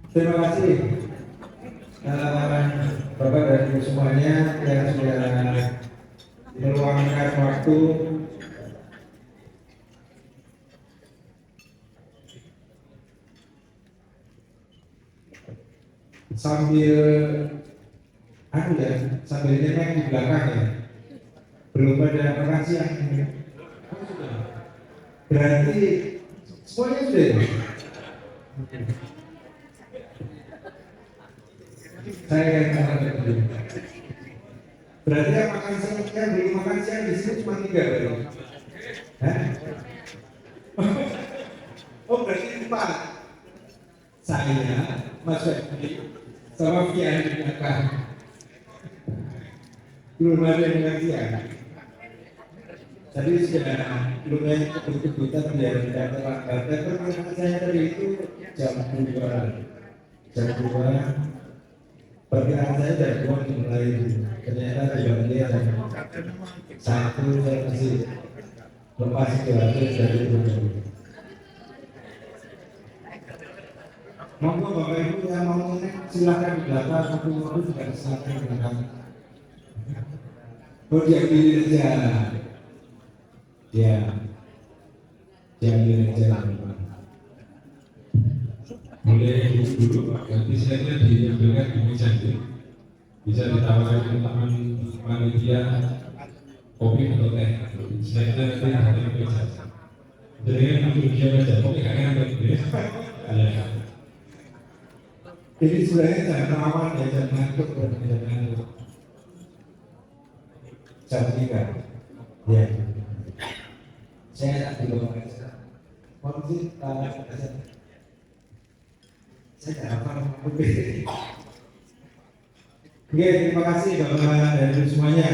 Terima kasih Bapak dan Ibu semuanya yang sudah meluangkan waktu sambil sambil nyemek di belakang ya. Belum ada makan siang. Berarti semuanya sudah ya? Saya akan dulu. Berarti yang makan siang, yang belum makan siang di sini cuma 3 berarti. Hah? Oh berarti 4. Saya, Mas Febri, sama Fian di belakang. Belum ada yang makan siang. Tadi sudah lumayan kebut-kebutan biar tidak terlambat. Dan pertanyaan saya tadi itu jam 2. Jam 2. Perkiraan saya dari 2 dimulai. Ternyata dibangun jam 1 saya masih lepas dari itu. Monggo Bapak Ibu yang mau silakan di belakang, aku juga silakan di belakang. Oh diambil aja. Ya, diambil aja. Boleh dulu Pak, nanti saya diambilkan di meja itu. Bisa ditawarkan ke teman panitia kopi atau teh. Saya nanti ada di meja. Jadi kan aku dia meja kopi kakek nanti. Ya. Jadi sebenarnya jangan rawan ya, jangan ngantuk dan jangan ngantuk. Jam 3. Ya. Saya tak dulu Mungkin saya tidak hafal. Oke, terima kasih Bapak dan Ibu semuanya.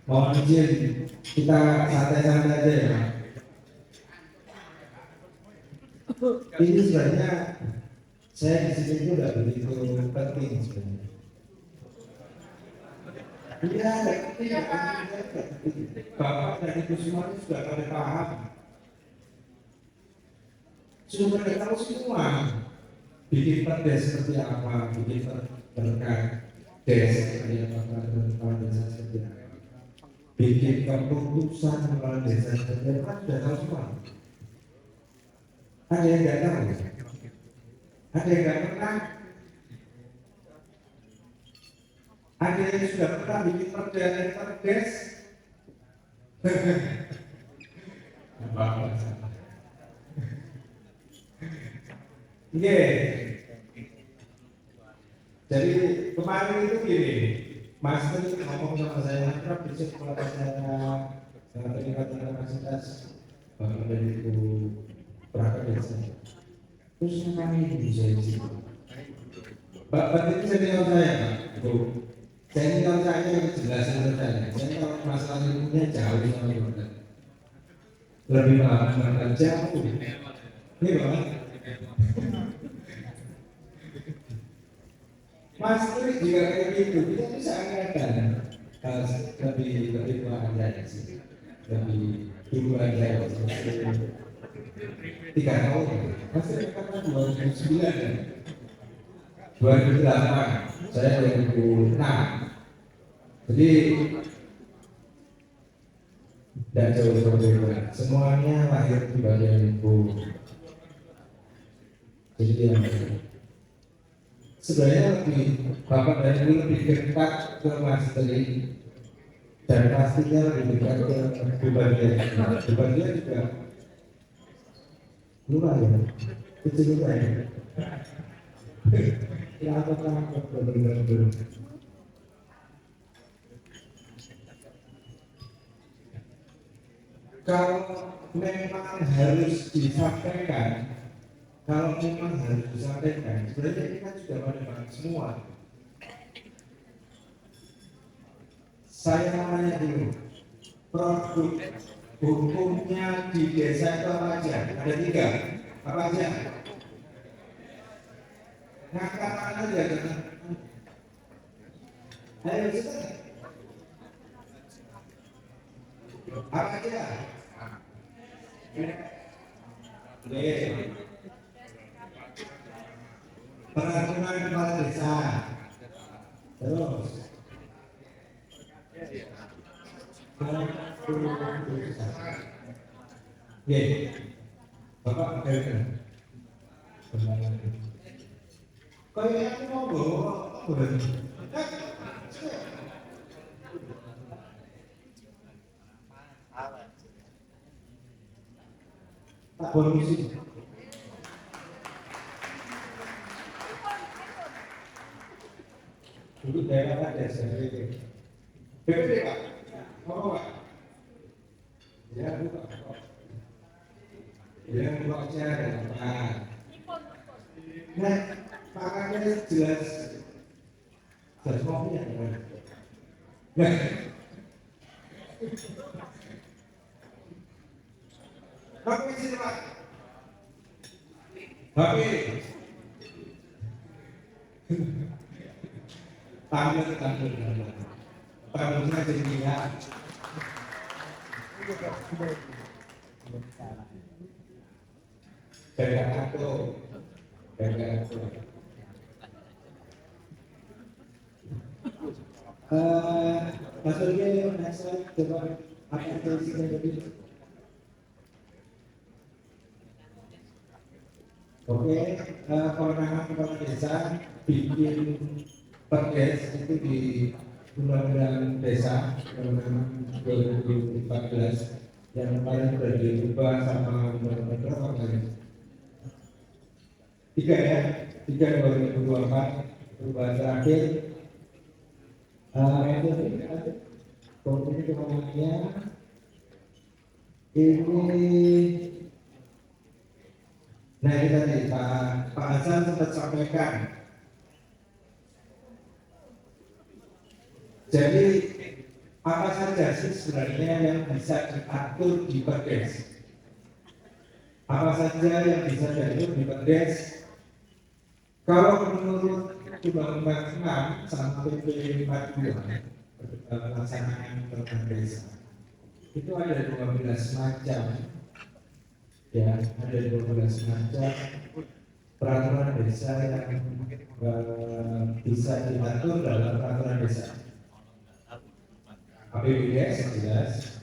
Mohon izin kita santai-santai aja ya. Ini sebenarnya saya di sini itu udah begitu penting sebenarnya. Iya, Bapak dan Ibu semuanya sudah pada paham. Sudah pada tahu semua. Bikin perdes seperti apa, bikin berkat desa seperti apa, kepala desa seperti apa, bikin keputusan kepala desa seperti apa, sudah tahu semua. Ada yang nggak tahu? Ada yang nggak pernah? Ada yang sudah pernah bikin perdes? Apa? Oke. Jadi kemarin itu gini, Mas Menteri ngomong sama saya, Prof, besok kalau saya peningkatan kapasitas Bapak dan Ibu perangkat desa. Terus kami bisa di situ. Bapak itu senior saya, Bu. Senior saya yang jelasin saya. Saya kalau masalah ilmunya jauh sama Bapak. Lebih paham jauh. Ini Bapak. Mas Tri juga kayak gitu, kita bisa angkatan lebih tua aja sih, lebih dulu aja 3 tahun, pasti angkatan 2009, 2008, saya 2006, jadi dan jauh-jauh semuanya lahir di bagian ibu, jadi yang sebenarnya Bapak dan Ibu lebih dekat ke Mas Tri dan pastinya lebih dekat ke Bubagia juga lumayan kecil juga ya. Ya apakah benar-benar kalau memang harus disampaikan. Kalau memang harus disampaikan, sebenarnya kita sudah pada paham semua. Saya tanya dulu, produk hukumnya di desa itu apa aja? Ada 3, apa aja? Ngangkat aja kan? Ayo kita. Apa aja? peraturan kepala desa. Terus ya, Bapak kayaknya aku mau bawa tak polisi. Untuk daerah desa ini. BPD Pak, mau Pak? Ya buka. Ya buka aja. Nah, pakainya jelas kopinya. Nah, tapi sini Pak. Tapi tampilnya jadi ya. Maksudnya nasa coba apa yang jadi. Oke, kewenangan kepala desa bikin perdes itu di Undang-Undang Desa Undang-Undang 2014 yang kemarin sudah diubah sama Undang-Undang berapa kali? 3 ya, 3 2024 perubahan terakhir. Ini kewenangannya ini. Nah ini tadi Pak Hasan sempat sampaikan. Jadi apa saja sih sebenarnya yang bisa diatur di Perdes? Apa saja yang bisa diatur di Perdes? Kalau menurut Undang-Undang 6 sama PP 42 pelaksanaan program desa itu ada 12 macam. Ya, ada 12 macam peraturan desa yang bisa diatur dalam peraturan desa. APBDes jelas,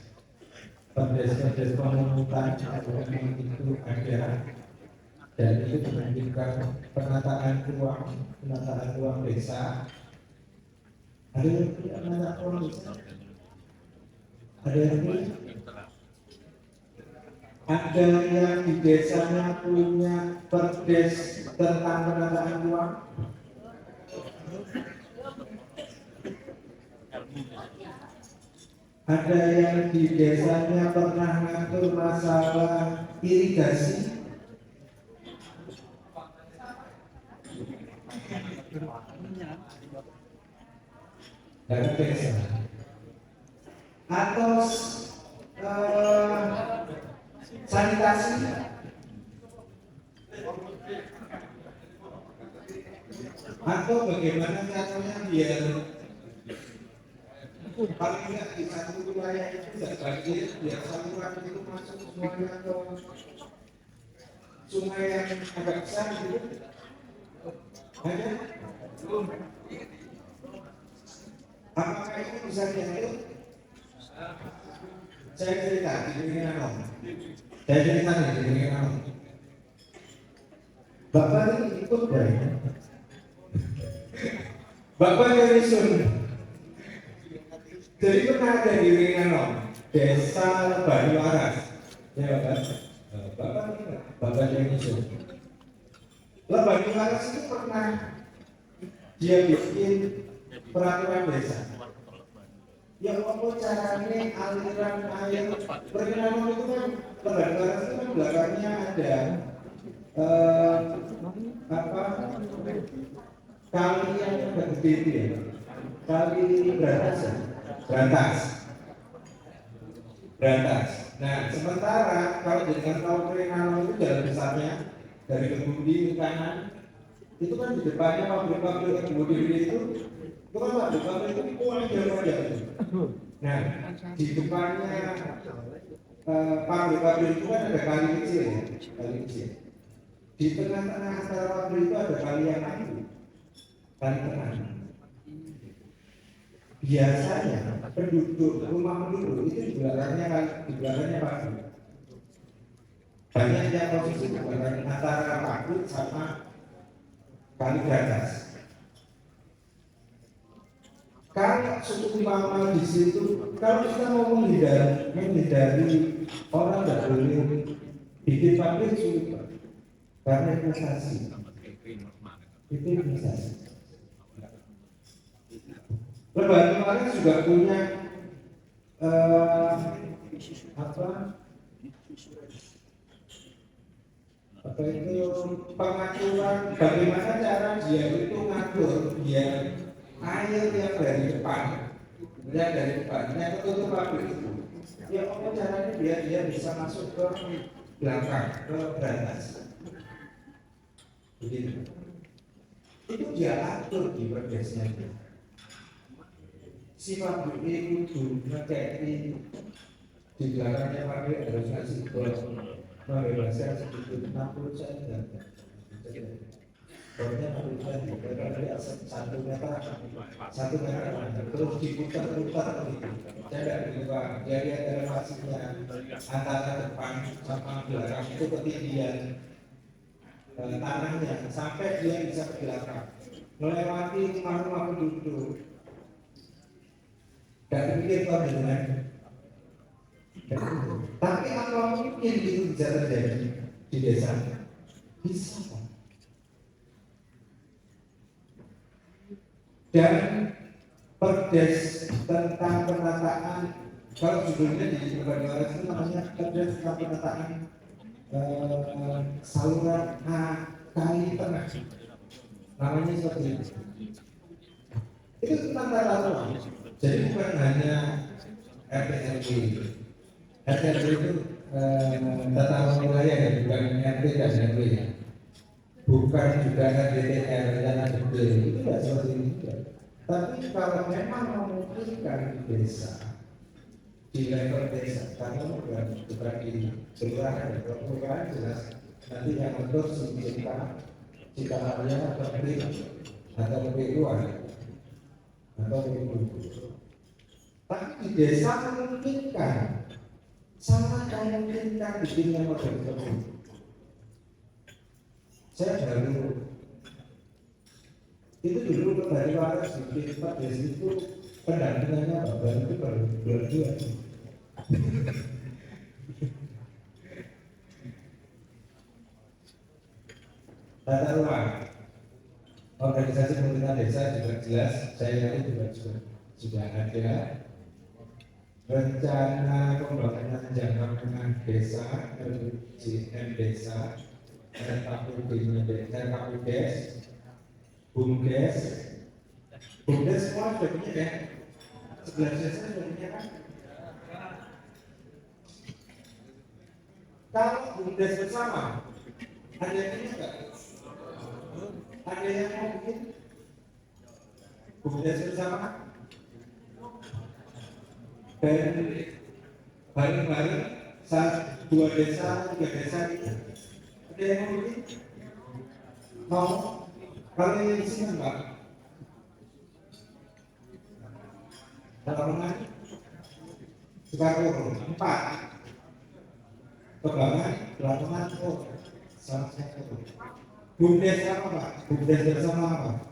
perdes pemungutan AUM itu ada, dan itu menunjukkan penataan ruang desa. Ada yang tidak menata ruang desa? Ada yang ada yang di desanya punya perdes tentang penataan ruang? Ada yang di desanya pernah ngatur masalah irigasi? Dari desa atau sanitasi atau bagaimana caranya biar paling tidak di satu wilayah itu tidak banjir, biar saluran itu masuk semuanya ke sungai yang agak besar gitu. Ada? Apakah itu bisa diatur? Saya cerita di Ringan. Saya cerita di Ringan. Bapak ini ikut baik. Bapak dari Sun. Jadi pernah ada di Ringan, Desa Banyuaras. Ya Bapak. Bapak dari Sun. Banyuaras itu pernah dia bikin peraturan desa. Ya apa caranya aliran air perkenalan itu kan Banyuaras itu kan belakangnya ada kali yang agak gede itu ya, kali Berantas. Nah sementara kalau dengan tahu perkenalan itu jalan besarnya dari Kebudi ke kanan itu kan di depannya pabrik-pabrik Kebudi itu kan pabrik-pabrik itu kuat jauh-jauh itu. Nah di depannya pabrik-pabrik itu kan ada kali kecil ya, kali kecil. Di tengah-tengah antara waktu itu ada kali yang lain, kali tengah. Biasanya penduduk rumah penduduk itu di belakangnya Paku. Banyak yang posisi di belakang antara Paku sama kali Brantas. Kalau suku Mama di situ, kalau kita mau menghindari orang tidak boleh bikin pabrik sulit, karena investasi. Itu investasi. Lebaran kemarin juga punya apa itu pengaturan bagaimana cara dia itu ngatur biar air yang dari depan yang ketutup pabrik itu ya apa caranya biar dia bisa masuk ke belakang ke Brantas begitu itu dia atur di perdesnya si pabrik itu ngekei di belakangnya pabrik harus ngasih membebaskan sedikit 60 cm pokoknya 60 cm dari 1 meter terus diputar-putar gitu. Saya tidak lupa jadi ada relasinya antara depan sama belakang itu ketinggian tanahnya sampai dia bisa ke belakang melewati rumah-rumah penduduk dan pikir kok dengan tapi apa mungkin itu bisa terjadi di desa? Bisa kan? Dan perdes tentang penataan kalau judulnya di Bagaimana itu namanya perdes tentang penataan saluran kali tengah namanya seperti itu tentang tata ruang jadi bukan hanya RT itu tata ruang wilayah ya, bukan RT dan RW ya. Bukan juga RDTR rencana detail itu tidak seperti itu. Tapi kalau memang memungkinkan di desa, di level desa, karena bukan di kelurahan, kelurahan jelas nanti yang mentor jika hanya atau lebih luar atau lebih dulu. Tapi di desa memungkinkan sangat memungkinkan bikinnya model tersebut. Saya baru itu dulu dari waras bikin Pak Des itu pendampingannya Bapak itu baru 2 tata ruang organisasi pemerintah desa juga jelas saya juga sudah ada rencana pembangunan jangka menengah desa RJM desa KPUDes BUMDes semua sudah punya ya 11 desa sudah punya kan kalau BUMDes bersama ada yang punya enggak? Ada yang mau bikin BUMDes bersama dan bareng-bareng 2 desa 3 desa gitu ada yang mau bikin? Mau? Kalau yang di sini enggak? Dalam sekarang 4 kebelakang belakangan sama satu BUMDes apa Pak? BUMDes bersama apa?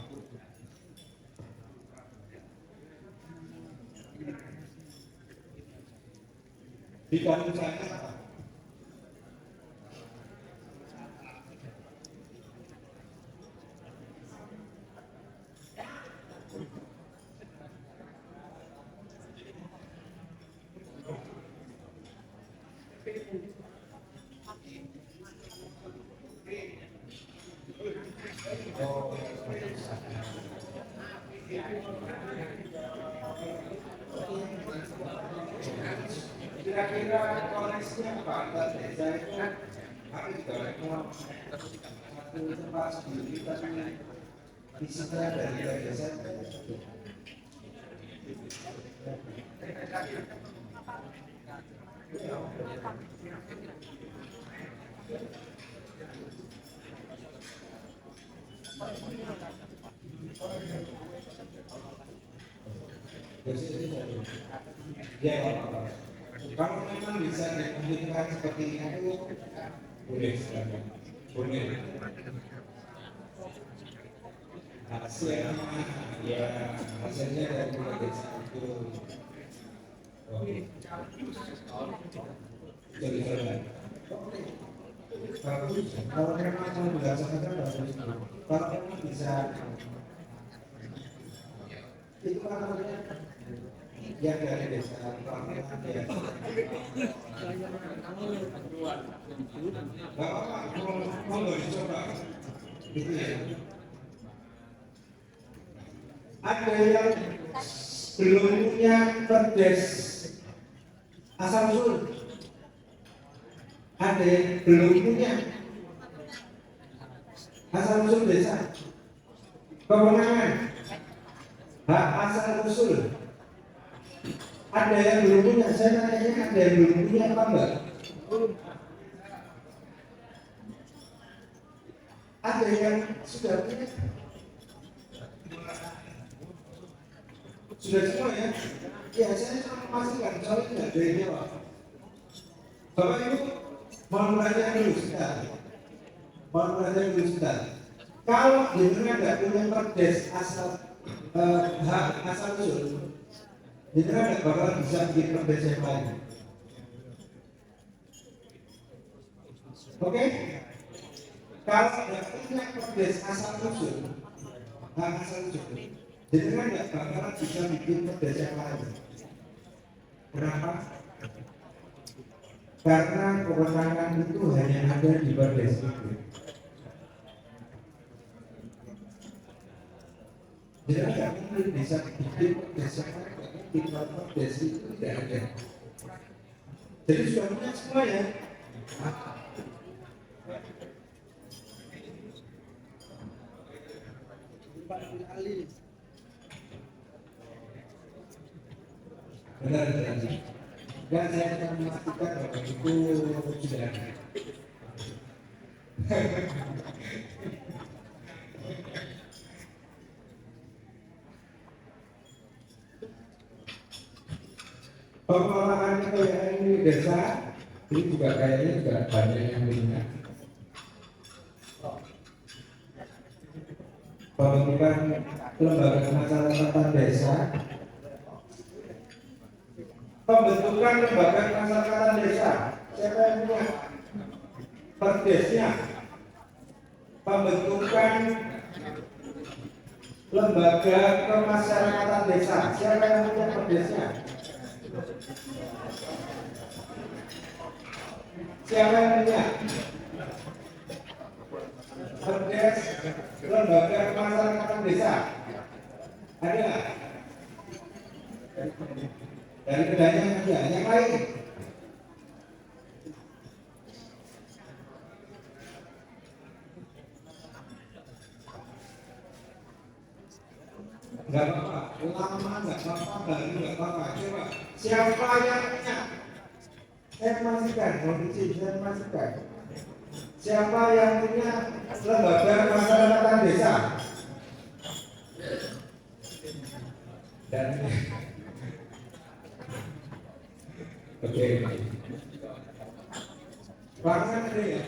Di kampung saya apa? Kira-kira koneksinya apa? Desa itu aku juga mau satu tempat sendiri tapi visinya dari desa. Ya, kalau memang bisa dikomunikasikan seperti itu, boleh silakan. Boleh. Hasilnya, ya hasilnya dari desa itu, oke. Jadi bagus. Kalau memang mau dilaksanakan bagus. Kalau memang bisa, itu kan namanya yang dari desa ya. Bapak mau dicoba, gitu ya. Ada yang belum punya perdes asal usul, ada yang belum punya asal usul desa, kewenangan, hak asal usul. Ada yang belum punya, saya tanya ada yang belum punya apa enggak? Ada yang sudah punya? Sudah semua ya? Ya saya masih nggak, soalnya nggak ada ini Pak. Bapak Ibu, mau belajar dulu sebentar. Mau belajar dulu sebentar. Kalau jenengan nggak punya perdes asal hak asal usul, jenengan nggak bakal bisa bikin perdes yang lain. Oke? Kalau nggak punya perdes asal usul, hak asal usul, jenengan nggak bakalan bisa bikin perdes yang lain. Kenapa? Karena kewenangan itu hanya ada di perdes itu. Jadi nggak mungkin bisa bikin perdes yang lain, di perdes itu tidak ada. Jadi sudah punya semua ya. Benar. Dan saya akan memastikan bahwa itu sudah ada. Pengelolaan kekayaan ini desa ini juga kayaknya juga banyak yang minat. Pembentukan lembaga pemasyarakatan desa. Pembentukan lembaga pemasyarakatan desa, siapa yang punya perdesnya? Pembentukan lembaga pemasyarakatan desa, siapa yang punya perdesnya? Siapa yang punya perdes lembaga pemasyarakatan desa? Ada? Dari kedainya ada, yang lain. Enggak apa-apa, lama enggak apa-apa, baru enggak apa-apa. Coba, siapa yang punya? Saya pastikan, kondisi saya pastikan. Siapa yang punya lembaga pemasyarakatan desa? Dan oke. Bahkan ada ya.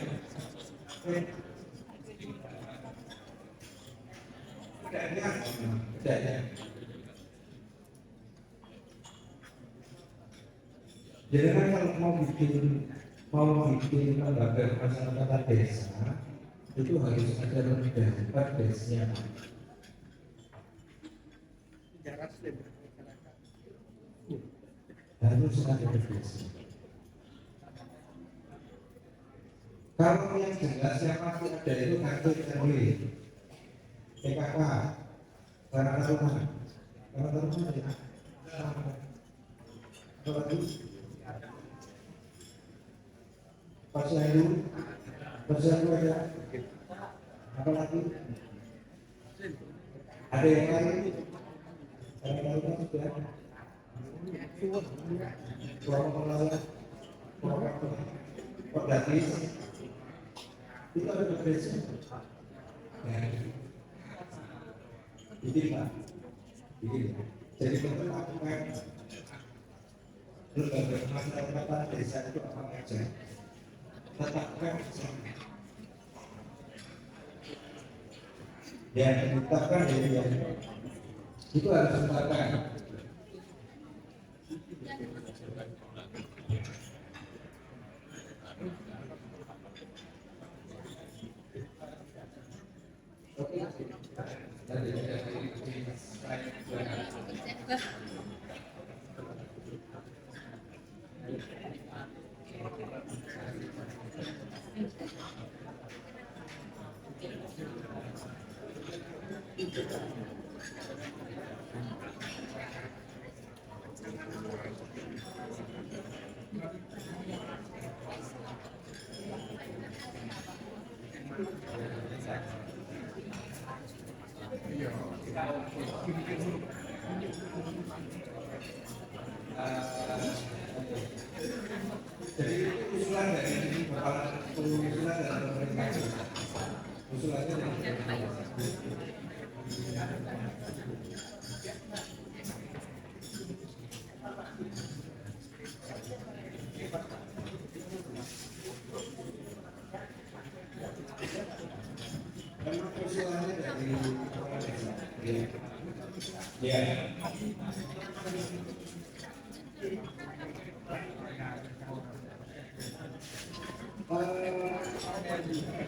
Tidak. Jadi kan kalau mau bikin lembaga pemasyarakatan desa itu harus ada lebih dari perdesnya. Harus ada perdesnya. Kalau yang jelas yang pasti ada itu kartu RW, PKK, barang rumah, ya. Posyandu ada. Apa lagi? Ada yang lain? Sudah. Ruang pengelola, Kodatis, itu ada berbeda. bikin Pak, bikin. Jadi kita lakukan lembaga pemasyarakatan desa itu apa aja, tetapkan yang ditetapkan ya, itu harus ditetapkan. Jadi usulan dari kepala usulan dari pemerintah, usulannya dari memang usulannya dari kepala desa. Ya.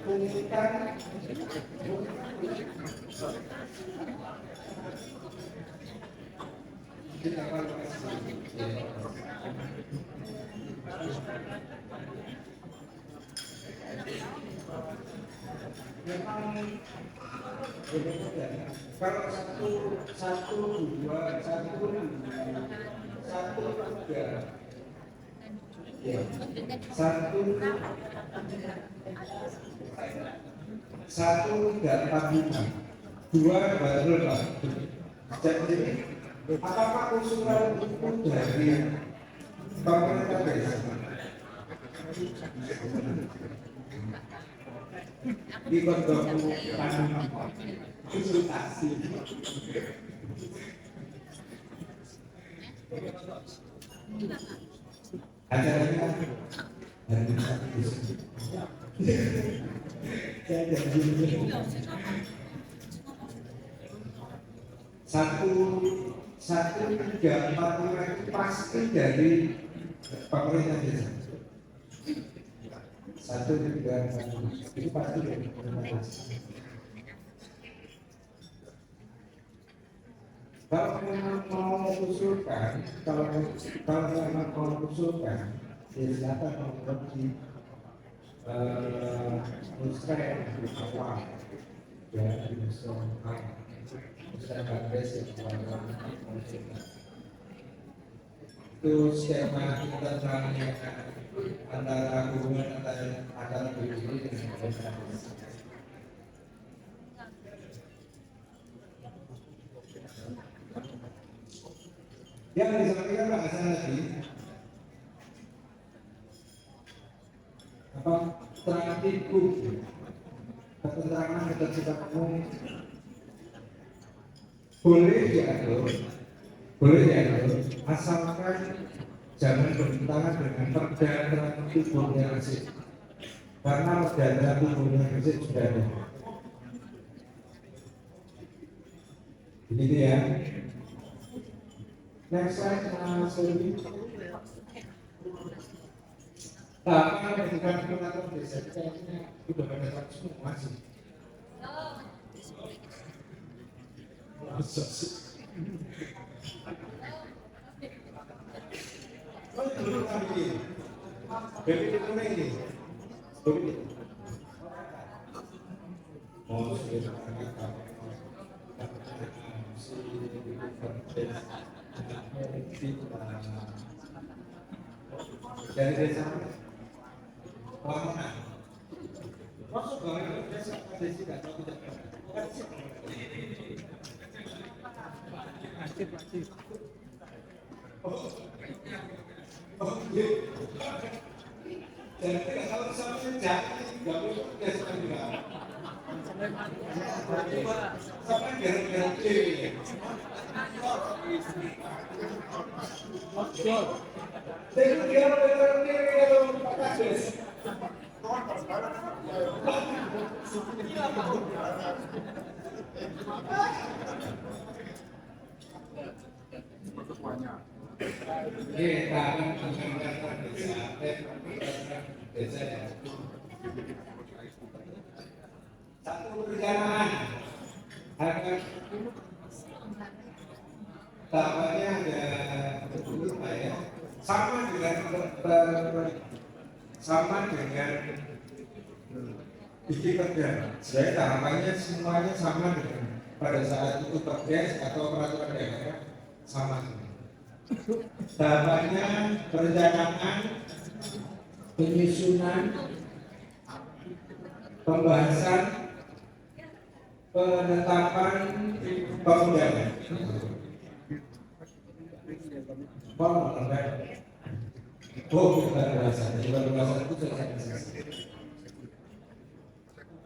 Pungutan memang kalau satu dua tiga ya satu tiga empat lima dua baru Pak. Jadi apakah usulan itu dari pemerintah desa? Di konsultasi acaranya hari satu tiga empat lima itu pasti dari pemerintah desa. 1, 2, 3 itu pasti dari pemerintah desa. Kalau memang mau mengusulkan, kalau memang mau mengusulkan, ya silakan mengusulkan di musrah di awal, ya di musrah Bangladesh itu skema kita antara hubungan antara PBB dengan pemerintah. Yang disampaikan Pak Hasan tadi, apa terangtiku keterangan ketertiban umum boleh diatur, asalkan jangan bertentangan dengan perda tertentu organisasi, karena perda tertentu organisasi sudah ada. Begitu ya. Next slide, Mas Dewi. Tapi ketika pengatur desa kayaknya sudah pada saat semua masih. Oh, dulu kami ini mau dari desa Lamongan. Masuk ke desa desa tidak tahu tidak. Jadi kalau sampai jadi nggak boleh desa juga. Sampai garuk-garuk cewek. Saya kira garuk-garuk cewek kalau Pak Kades. Kita akan mengangkat desa ya. Satu perencanaan akan tahapannya ada apa ya? Sama dengan bikin kerja. Jadi tahapannya semuanya sama dengan pada saat itu perdes atau peraturan daerah sama. Tahapannya perencanaan, penyusunan, pembahasan, penetapan, pengundangan.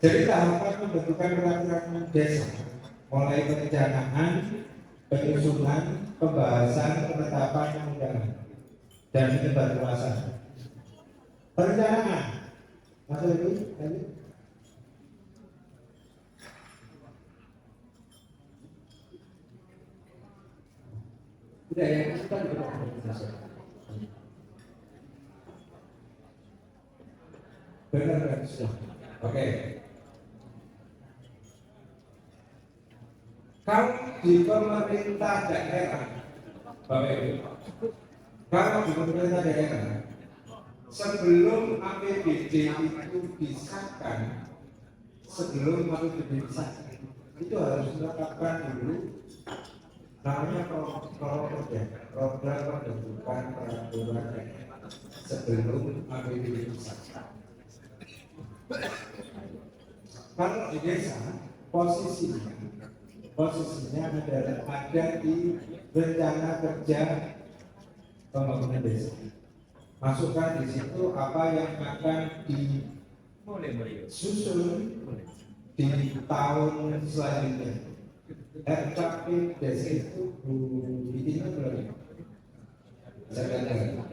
Jadi tahapan pembentukan peraturan desa mulai perencanaan, penyusunan, pembahasan, penetapan, pengundangan, dan penyebar kuasa. Perencanaan, masuk itu tadi. Udah ya, kita benar sudah. Oke. Kalau di pemerintah daerah, Bapak Ibu, kalau di pemerintah daerah, sebelum APBD itu disahkan, itu harus ditetapkan dulu namanya program pembentukan peraturan daerah sebelum APBD disahkan. Kalau di desa posisinya adalah ada di rencana kerja pembangunan desa. Masukkan di situ apa yang akan disusun di tahun selanjutnya. RKP desa itu bikinnya belum.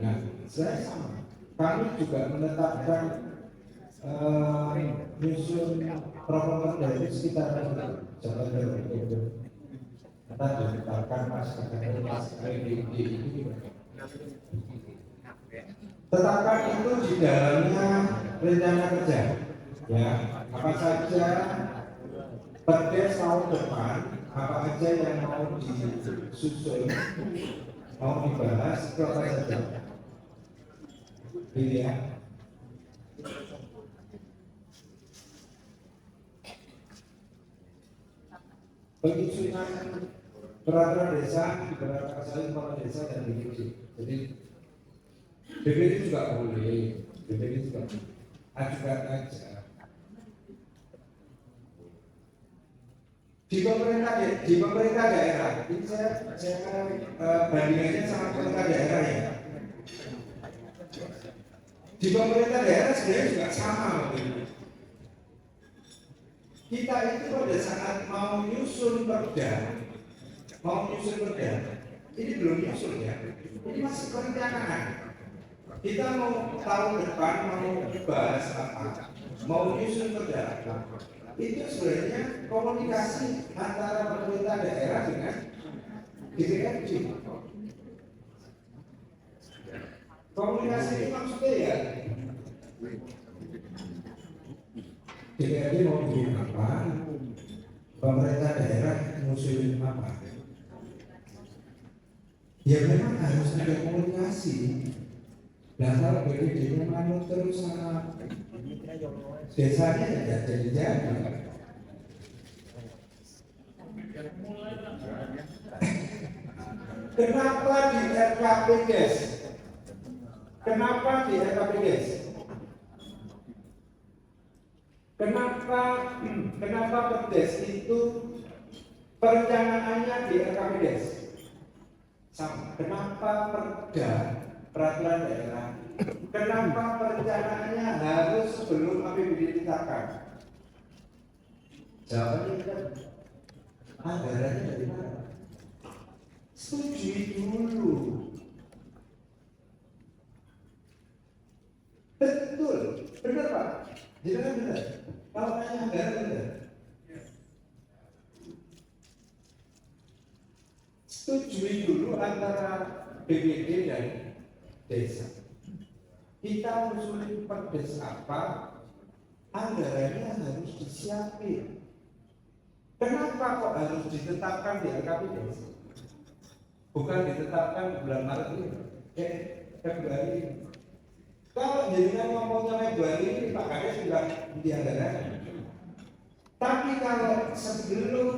Nah, saya sama. Kami juga menetapkan nyusun program dari sekitar jalan itu. Kita ditetapkan masyarakat PDD itu. Tetapkan itu di dalamnya rencana kerja. Ya, apa saja perdes tahun depan, apa aja yang mau disusun, mau dibahas, itu apa saja. Ini ya. Penyusunan peraturan desa diberangkatkan kepala desa dan BPD. Jadi BPD juga boleh, BPD juga ajukan aja. Di pemerintah daerah, ini saya bandingannya sama pemerintah daerah ya. Di pemerintah daerah sebenarnya juga sama begini. Kita itu pada saat mau nyusun perda, ini belum nyusun ya, ini masih perencanaan. Kita mau tahun depan mau bahas apa, mau nyusun perda apa, itu sebenarnya komunikasi antara pemerintah daerah dengan DPRD. Komunikasi ini maksudnya ya, DPRD mau bikin apa, pemerintah daerah ngusulin apa. Ya memang harus ada komunikasi. Nah kalau BPD-nya manut terus sama desanya ya jadi. Kenapa di RKP Des? Kenapa di RKP Des? Kenapa perdes itu perencanaannya di RKP Des? Sama. Kenapa perda peraturan daerah? Kenapa perencanaannya harus sebelum APBD ditetapkan? Jawabannya kan anggarannya dari mana? Setujui dulu. Betul, benar Pak. Jangan benar. Kalau nanya anggaran benar. Setujui dulu antara BPD dan desa. Kita usulin perdes apa, anggarannya harus disiapin. Kenapa kok harus ditetapkan di LKPD? Bukan ditetapkan bulan Maret ini, Februari ini. Kalau jadinya ngomongnya Februari ini, Pak Kades sudah di anggaran. Tapi kalau sebelum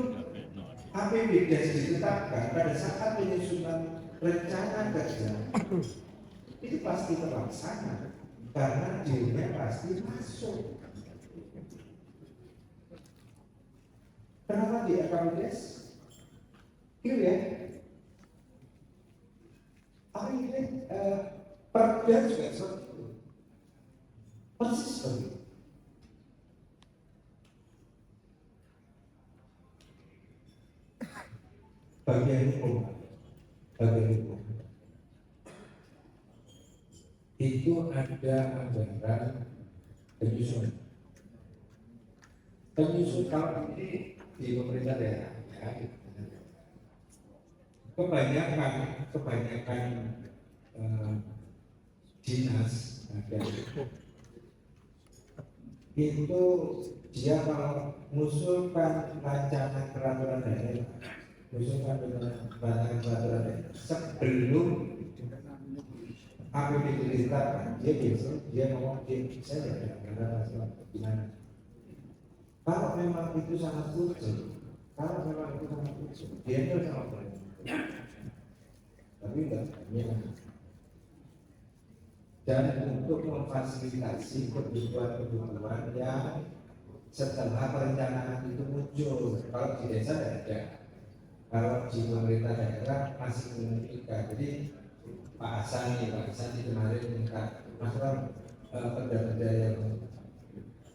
APBD ditetapkan, pada saat penyusunan rencana kerja, itu pasti terlaksana karena dealnya pasti masuk. Kenapa di APBD? Gitu ya. Apa ini perda juga seperti itu. Persis seperti itu. Bagian hukum itu ada anggaran penyusun kalau ini di pemerintah daerah ya, kebanyakan dinas itu dia kalau mengusulkan rancangan peraturan daerah, sebelum APBD ditetapkan, dia ngomong saya tidak ada masalah gimana. Kalau memang itu sangat kecil, dia itu sangat baik. Tapi enggak, dan untuk memfasilitasi kebutuhan yang setelah perencanaan itu muncul. Kalau di desa tidak ada, kalau di pemerintah daerah masih memungkinkan. Jadi Pak Hasan kemarin minta masalah kerja-kerja yang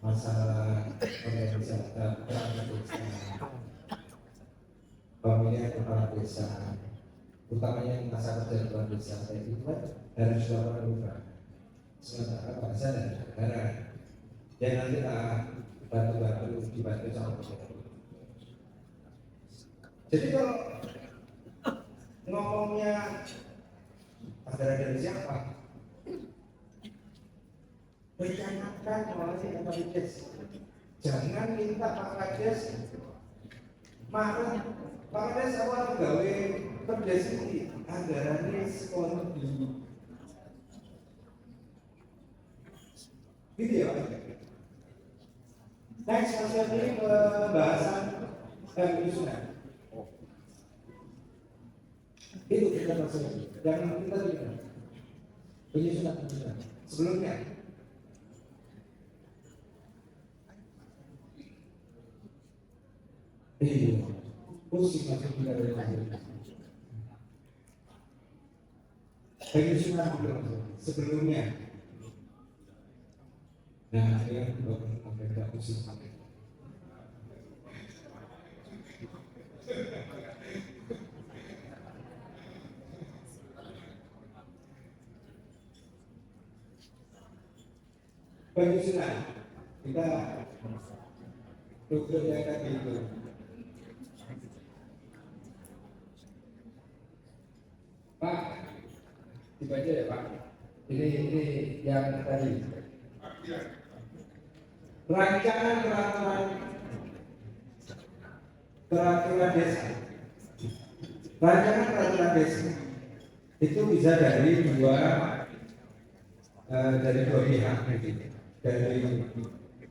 masalah organisasi pemilihan kepala desa, utamanya masalah kerja kepala desa itu harus dilakukan ubah. Sementara Pak Hasan dan negara yang nanti bantu dibantu sama pemerintah. Jadi kalau ngomongnya anggaran dari siapa? Rencanakan melalui LKPD. Jangan minta Pak Kades marah. Pak Kades awal gawe perdes ini anggarannya sekolah di gitu ya Pak. Next ini pembahasan penyusunan. Itu kita maksudnya. Yang kita lihat penyusunan sebelumnya. Iya, pusing masuk kita dari penyusunan sebelumnya. Nah, saya tidak pusing. Penyusunan kita strukturnya tadi itu. Pak, dibaca ya Pak. Ini yang tadi. Rancangan peraturan desa. Rancangan peraturan desa itu bisa dari dua pihak, dari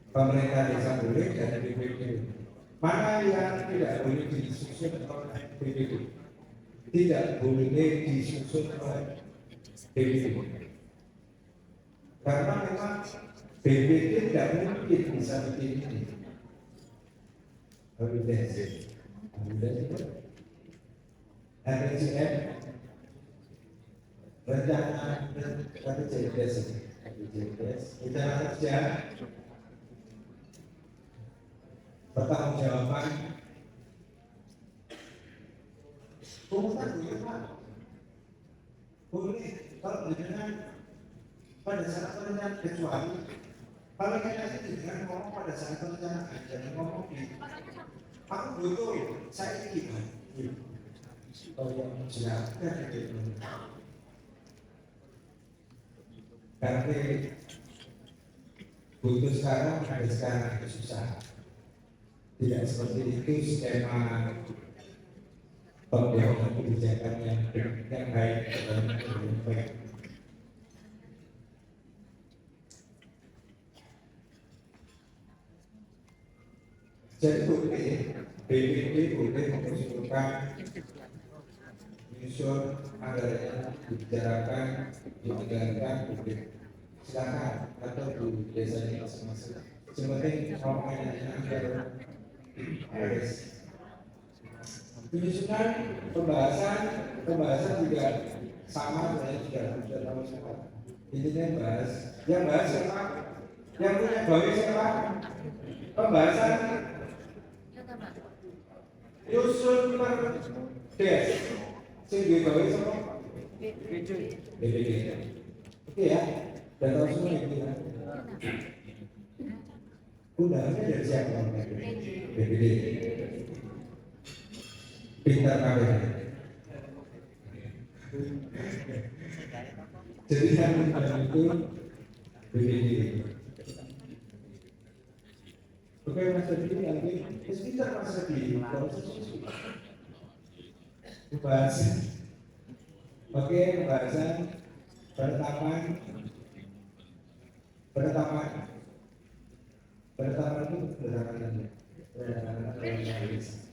pemerintah desa boleh dan dari BPD. Mana yang tidak boleh disusun oleh BPD? Tidak boleh disusun oleh BPD. Karena memang BPD tidak mungkin bisa bikin ini. RPJM rencana RPJMDes rencana kerja pertanggungjawaban pungutan boleh Pak, boleh kalau dengan pada saat perencanaan, kecuali paling enak itu dengan ngomong pada saat perencanaan, jangan ngomong di aku butuh saya ini oh yang silakan gitu. Karena butuh sekarang ada sekarang itu susah, tidak seperti itu skema pembangunan kebijakan yang baik dan baik. Jadi boleh BPD boleh mengusulkan menyusun anggarannya, dibicarakan, dianggarkan, silakan atau di desanya masing-masing. Sebenarnya ngomongnya anggaran harus penyusunan pembahasan juga sama dengan juga tahu semua. Intinya yang bahas siapa, yang punya gawe siapa, pembahasan nyusun per des, sing gawe siapa, BPD. Oke ya, dan tahu semua itu ya. Undangannya dari siapa? BPD. Pintar kabeh. Jadi yang itu BPD. Oke Mas Adi nanti sekitar Mas Adi pembahasan. Oke pembahasan penetapan itu berdasarkan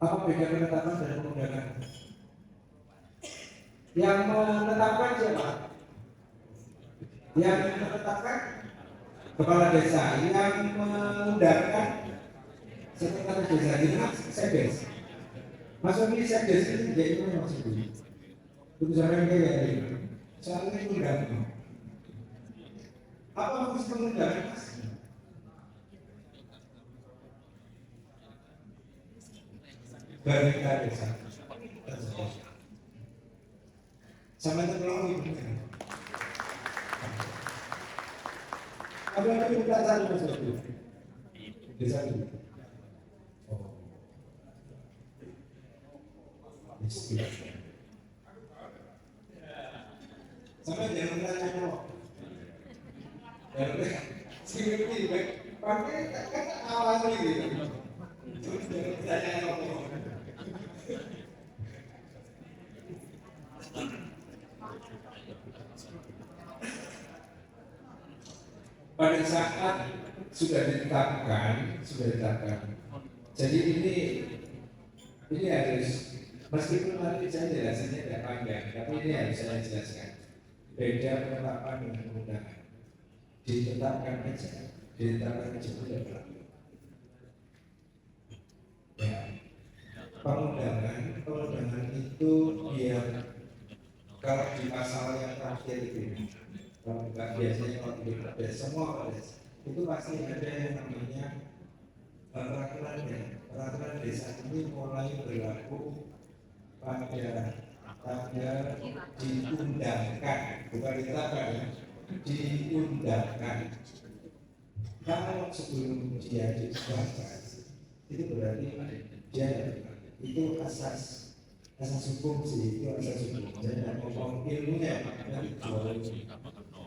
apa beda penetapan dan pengundangan? Yang menetapkan siapa? Yang menetapkan kepala desa, yang mengundangkan sekretaris desa ini sekdes. Masuk ini sekdes ini jadi mana maksudnya? Putusan yang kayak ini, soalnya undang. Apa fungsi pengundangan? Barita desa. Sama terlalu ibu. Apa yang kita cari maksudnya? Desa itu. Oh. Sampai jangan tanya kok. Jangan sih pakai kata awal gitu. Jangan tanya kok. Pada saat sudah ditetapkan. Jadi ini harus, meskipun nanti saya jelasannya tidak panjang, tapi ini harus saya jelaskan. Beda penetapan dengan pengundangan. Ditetapkan aja tidak berlaku. Ya. Pengundangan itu dia kalau di pasal yang terakhir itu. Kalau nggak biasanya kalau di semua itu pasti ada yang namanya peraturan desa ini mulai berlaku pada tanggal diundangkan, bukan ditetapkan ya, diundangkan. Kalau sebelum dia dibahas itu berarti dia itu asas hukum sih, itu asas hukum. Jadi ngomong ilmunya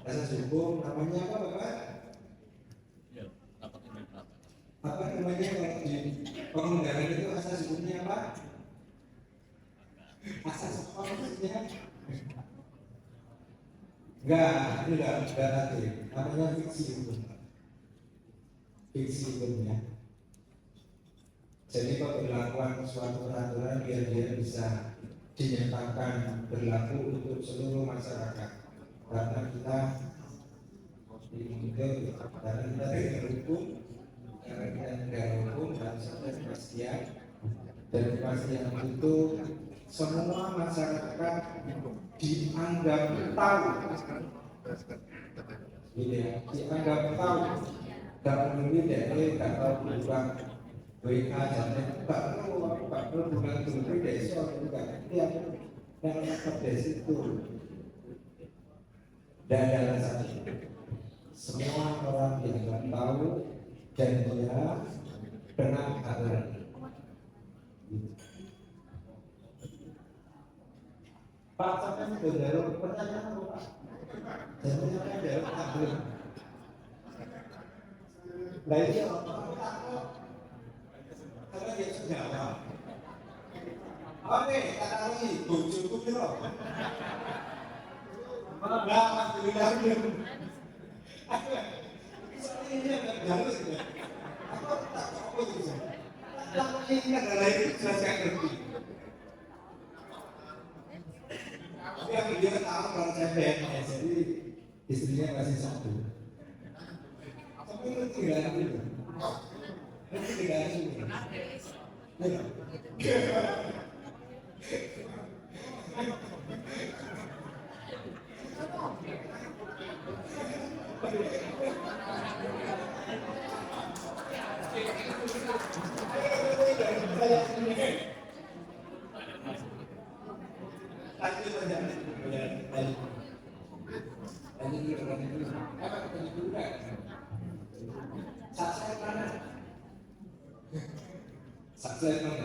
asas hukum namanya apa Bapak? Apa namanya kalau di pengundangan itu asas hukumnya apa? Asas apa maksudnya? Enggak nanti. Namanya fiksi hukumnya. Jadi pemberlakuan suatu peraturan biar dia bisa dinyatakan berlaku untuk seluruh masyarakat. Karena kita negara hukum, harus ada kepastian, dan kepastian itu semua masyarakat dianggap tahu Gitu ya, kita nggak tahu, nggak peduli deh, nggak tahu bukan WK jadi nggak perlu bukan peduli desa juga. Yang dalam desa itu dan dalam satu semua orang yang nggak tahu dan dia pernah ada. Pak sampai sudah pertanyaan apa Pak? Jadi sampai jauh tak belum. Nah ini orang takut karena dia sudah jawab. Oke, kata lagi, bojoku piro? Nah, alhamdulillah belum. Ini agak jalur ya. Aku tak tahu itu. Tapi ini adalah itu jelas saya ngerti. Tapi yang dia tahu kalau saya PNS, jadi istrinya masih satu. Tapi itu tinggal itu. Itu tinggal itu.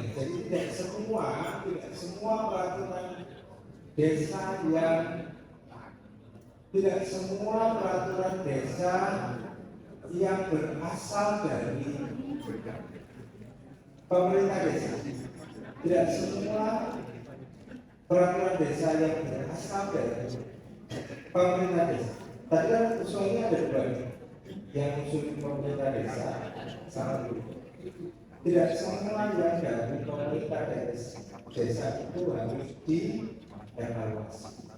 Jadi tidak semua peraturan desa yang berasal dari pemerintah desa. Tidak semua peraturan desa yang berasal dari pemerintah desa. Tadi kan usulnya ada dua, yang usul pemerintah desa salah dulu. Tidak semua yang dari pemerintah desa itu harus dievaluasi.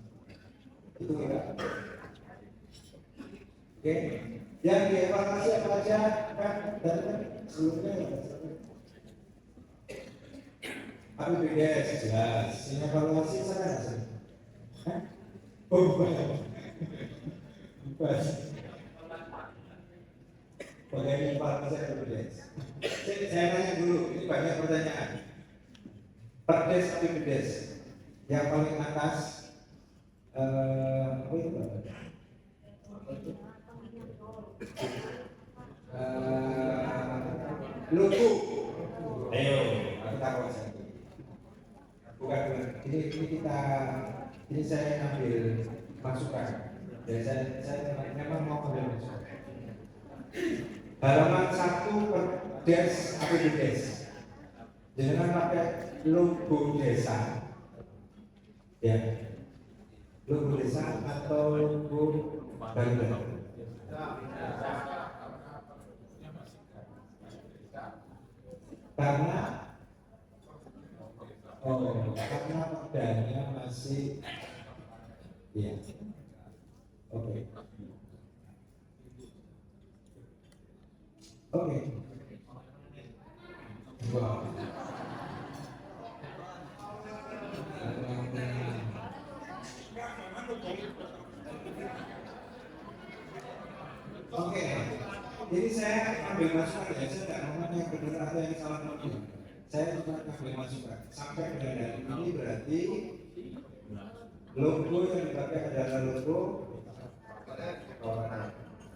Itu enggak. Oke, yang dievaluasi apa aja kan? Dan sebelumnya APBDes jelas. Yang evaluasi sana nggak sih? Oh bukan. Bagaimana evaluasi APBDes? Saya nanya dulu, ini banyak pertanyaan. Perdes APBDes yang paling atas apa itu? Logo. Ayo, kita kuasai. Bukan, ini saya ambil masukan. Jadi saya memang mau ambil masukan. Halaman 1 Perdes APBDes. Jangan pakai logo desa. Ya. Logo desa atau logo bank. Karena perdanya masih ya. Oke. Wow. Oke. Jadi saya ambil masukan ya, saya tidak ngomong yang benar atau yang salah ngomong. Saya cuma ambil masukan. Sampai dengan hari ini berarti logo yang dipakai adalah logo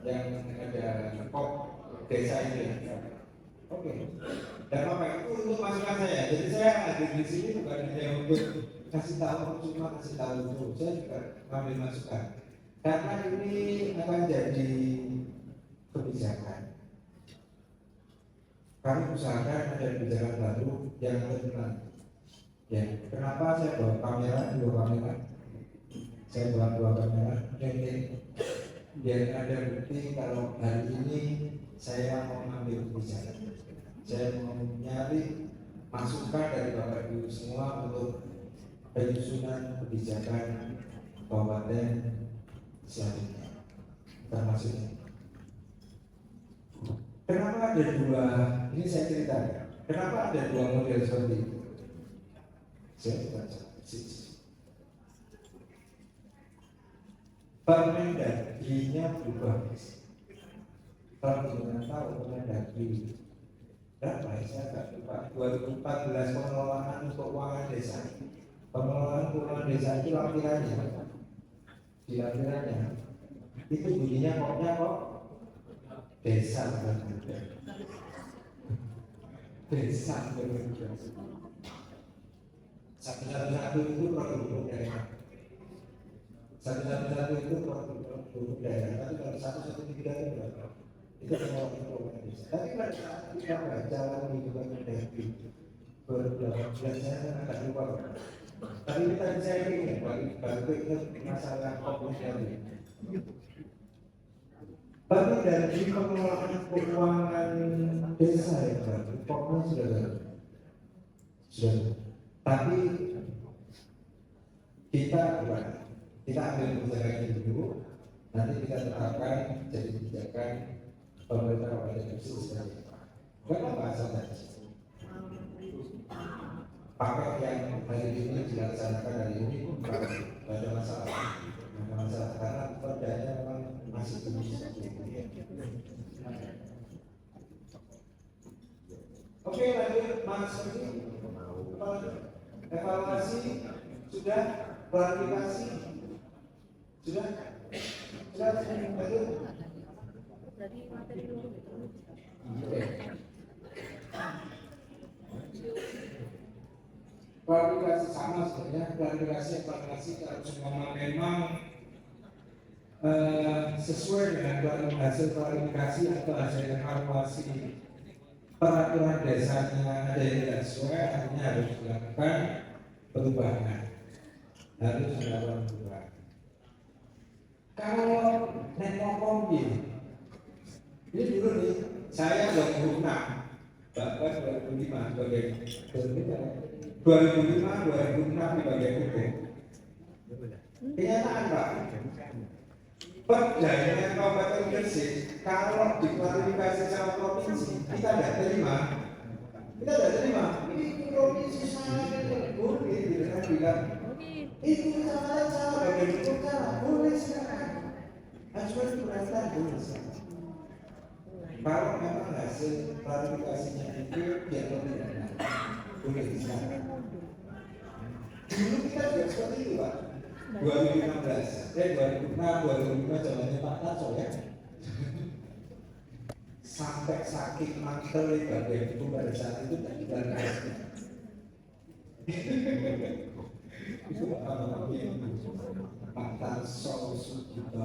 yang ada kop desa ini. Oke. Dan apa itu untuk masukan saya. Jadi saya hadir di sini bukan hanya untuk kasih tahu, cuma kasih tahu itu. Saya juga ambil masukan. Karena ini akan jadi kebijakan. Kami usahakan ada kebijakan baru yang lebih. Ya, kenapa saya bawa kamera, dua kamera? Saya bawa dua kamera, ini biar ada bukti kalau hari ini saya mau ambil kebijakan. Saya mau nyari masukan dari Bapak Ibu semua untuk penyusunan kebijakan kabupaten selanjutnya. Termasuk kenapa ada dua, ini saya cerita, kenapa ada dua model seperti itu? Saya baca. Permendaginya berubah. Kalau dengan tahu Permendagri berapa ya, saya nggak lupa, 2014 pengelolaan keuangan desa. Pengelolaan keuangan desa itu lampirannya, di lampirannya itu bunyinya koknya kok desa bukan muda. Desa bukan muda. Satu-satu itu produk daerah. Satu-satu itu produk daerah. Tapi kalau satu-satu tiga itu berapa? Itu semua keuangan desa. Tapi pada saat kita baca lagi juga Mendagri 2018 saya agak lupa. Tapi kita bisa ini baru ingat masalah fokus tadi. Bagi dari pengelolaan keuangan desa ya, pokoknya sudah. Tapi kita ambil kebijakan itu dulu, nanti kita terapkan jadi kebijakan pemerintah kabupaten khusus saja. Bukan bahasa tadi. Paket yang hari ini dilaksanakan hari ini pun ada masalah. Karena kerjanya memang masih tinggi. Oke, lanjut Mas Rudi. Evaluasi sudah, klarifikasi sudah, lanjut. Dari materi dulu. Klarifikasi sama sebenarnya, klarifikasi kalau semua memang sesuai dengan hasil klarifikasi atau hasil evaluasi peraturan desanya ada yang tidak sesuai, artinya harus dilakukan perubahan. Kalau ngomong ini dulu nih, saya 2006, bahkan 2005 sebagai 2005 di bagian hukum. Kenyataan Pak, perjalanan Kabupaten Gresik kalau diklarifikasi sama provinsi kita tidak terima. Ini provinsi saya boleh dengan bilang itu salah bagian hukum salah, boleh silakan. Ajukan keberatan boleh silakan. Kalau memang hasil klarifikasinya itu yang lebih benar, boleh silakan. Dulu kita juga seperti itu Pak. 2005 zamannya Pak Taco ya. Sampai sakit mantel di bagian itu pada saat itu tak diklarifikasi. Itu apa Pak Taco Sugito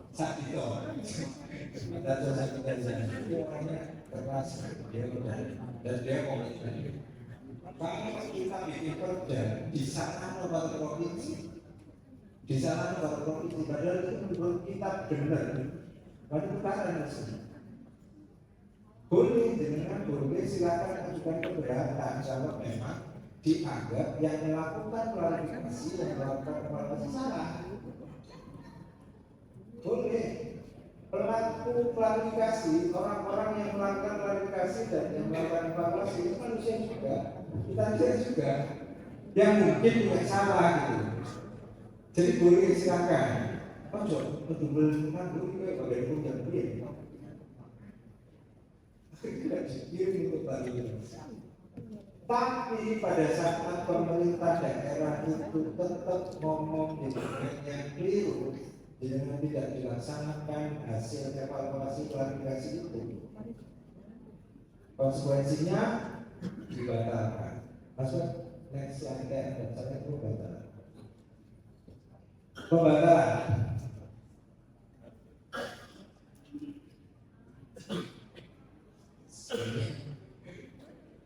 Sakito. Pak Taco Sakito itu orangnya keras, dan dia komitmen. Kalau kita bikin kerja di sana nomor provinsi, padahal itu menurut kita benar, padahal bukan asli. Boleh silakan ajukan keberatan kalau memang dianggap yang melakukan klarifikasi yang melakukan evaluasi salah. Boleh. Pelaku klarifikasi, orang-orang yang melakukan klarifikasi dan yang melakukan evaluasi itu manusia juga, kita juga, yang mungkin tidak salah gitu. Jadi boleh silakan. Ojo, betul-betul dulu bagian hukum yang begini. Tidak dikirim untuk klarifikasi. Tapi pada saat pemerintah daerah itu tetap ngomong di bagian yang keliru, dengan tidak dilaksanakan hasil evaluasi klarifikasi itu, konsekuensinya dibatalkan. Maksud next slide dan saya itu pembatalan.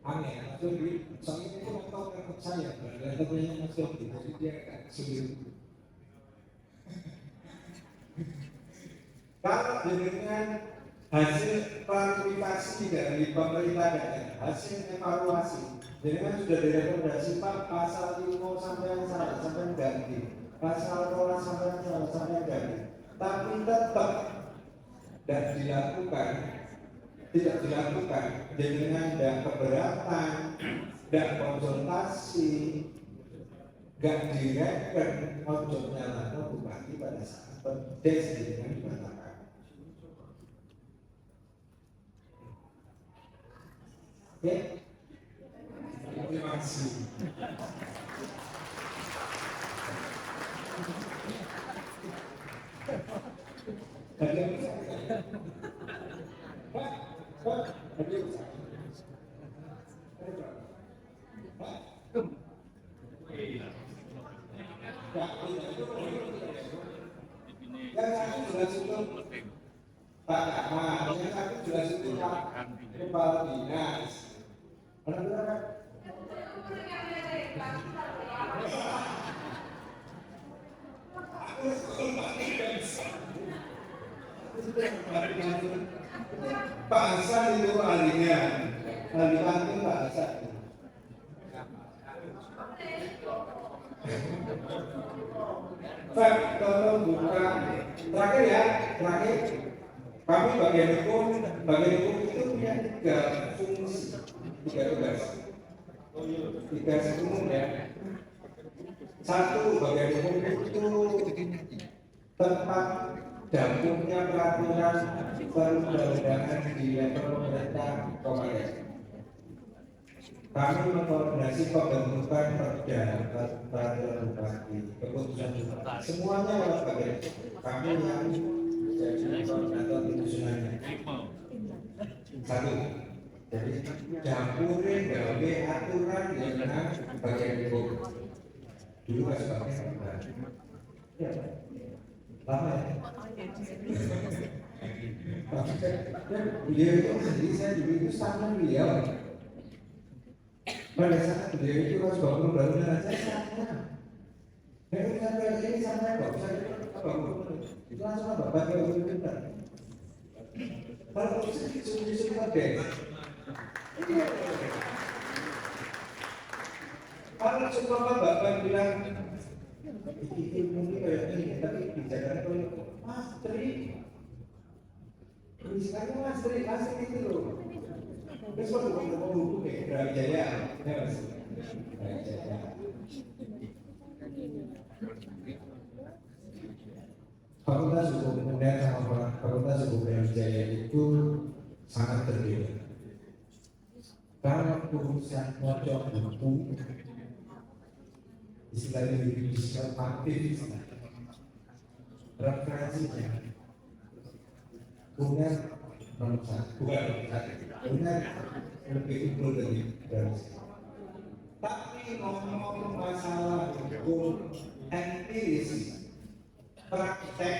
Aneh, maksud soalnya itu tahu kan saya, dan tentunya maksud jadi dia sulit. Kalau dengan hasil klarifikasi dari pemerintah daerah, hasil evaluasi, dengan sudah direkomendasi Pak pasal 5 sampai ganti, pasal 2 sampai ganti, tapi tetap tidak dilakukan dengan dan keberatan dan konsultasi Gak direken ojo nyalano bupati pada saat pedes dengan dibatalkan. Oke? Terima kasih. Yang satu jelas itu Pak Ahmad, yang satu jelas itu Pak Kepala Dinas. Pak Hasan itu ahlinya, ahli panting Pak Hasan. Pak, tolong buka terakhir ya, terakhir. Kami bagian hukum itu punya 3 fungsi, 3 tugas. 3 umum ya. Satu, bagian hukum itu tempat dapurnya peraturan perundang-undangan di level pemerintah kemarin. Kami mengkoordinasi pembentukan perda, peraturan bupati, keputusan bupati. Semuanya lewat bagian kami yang jadi koordinator penyusunannya. Satu, jadi campurin gawe aturan dengan bagian hukum. Dulu kan sebabnya ya, lama ya. Beliau itu sendiri, saya dulu itu sama beliau. Pada saat beliau itu harus bangun bangunan saya sana. Saya sampai ini sampai kok, saya bangun itu langsung bapak bangun kita. Kalau sulit deh. Kalau semua bapak bilang ini mungkin kayak ini, tapi bicaranya kalau Mas Tri, misalnya Mas Tri asik itu loh. Besok mau buku kayak Brawijaya, ya Mas. Brawijaya. Fakultas Hukum Kemudian sama Fakultas Hukum Brawijaya itu sangat berbeda. Kalau urusan pojok buku, istilahnya aktif, referensinya punya nomor satu, punya lebih unggul dari tapi ngomong masalah hukum empiris, praktek,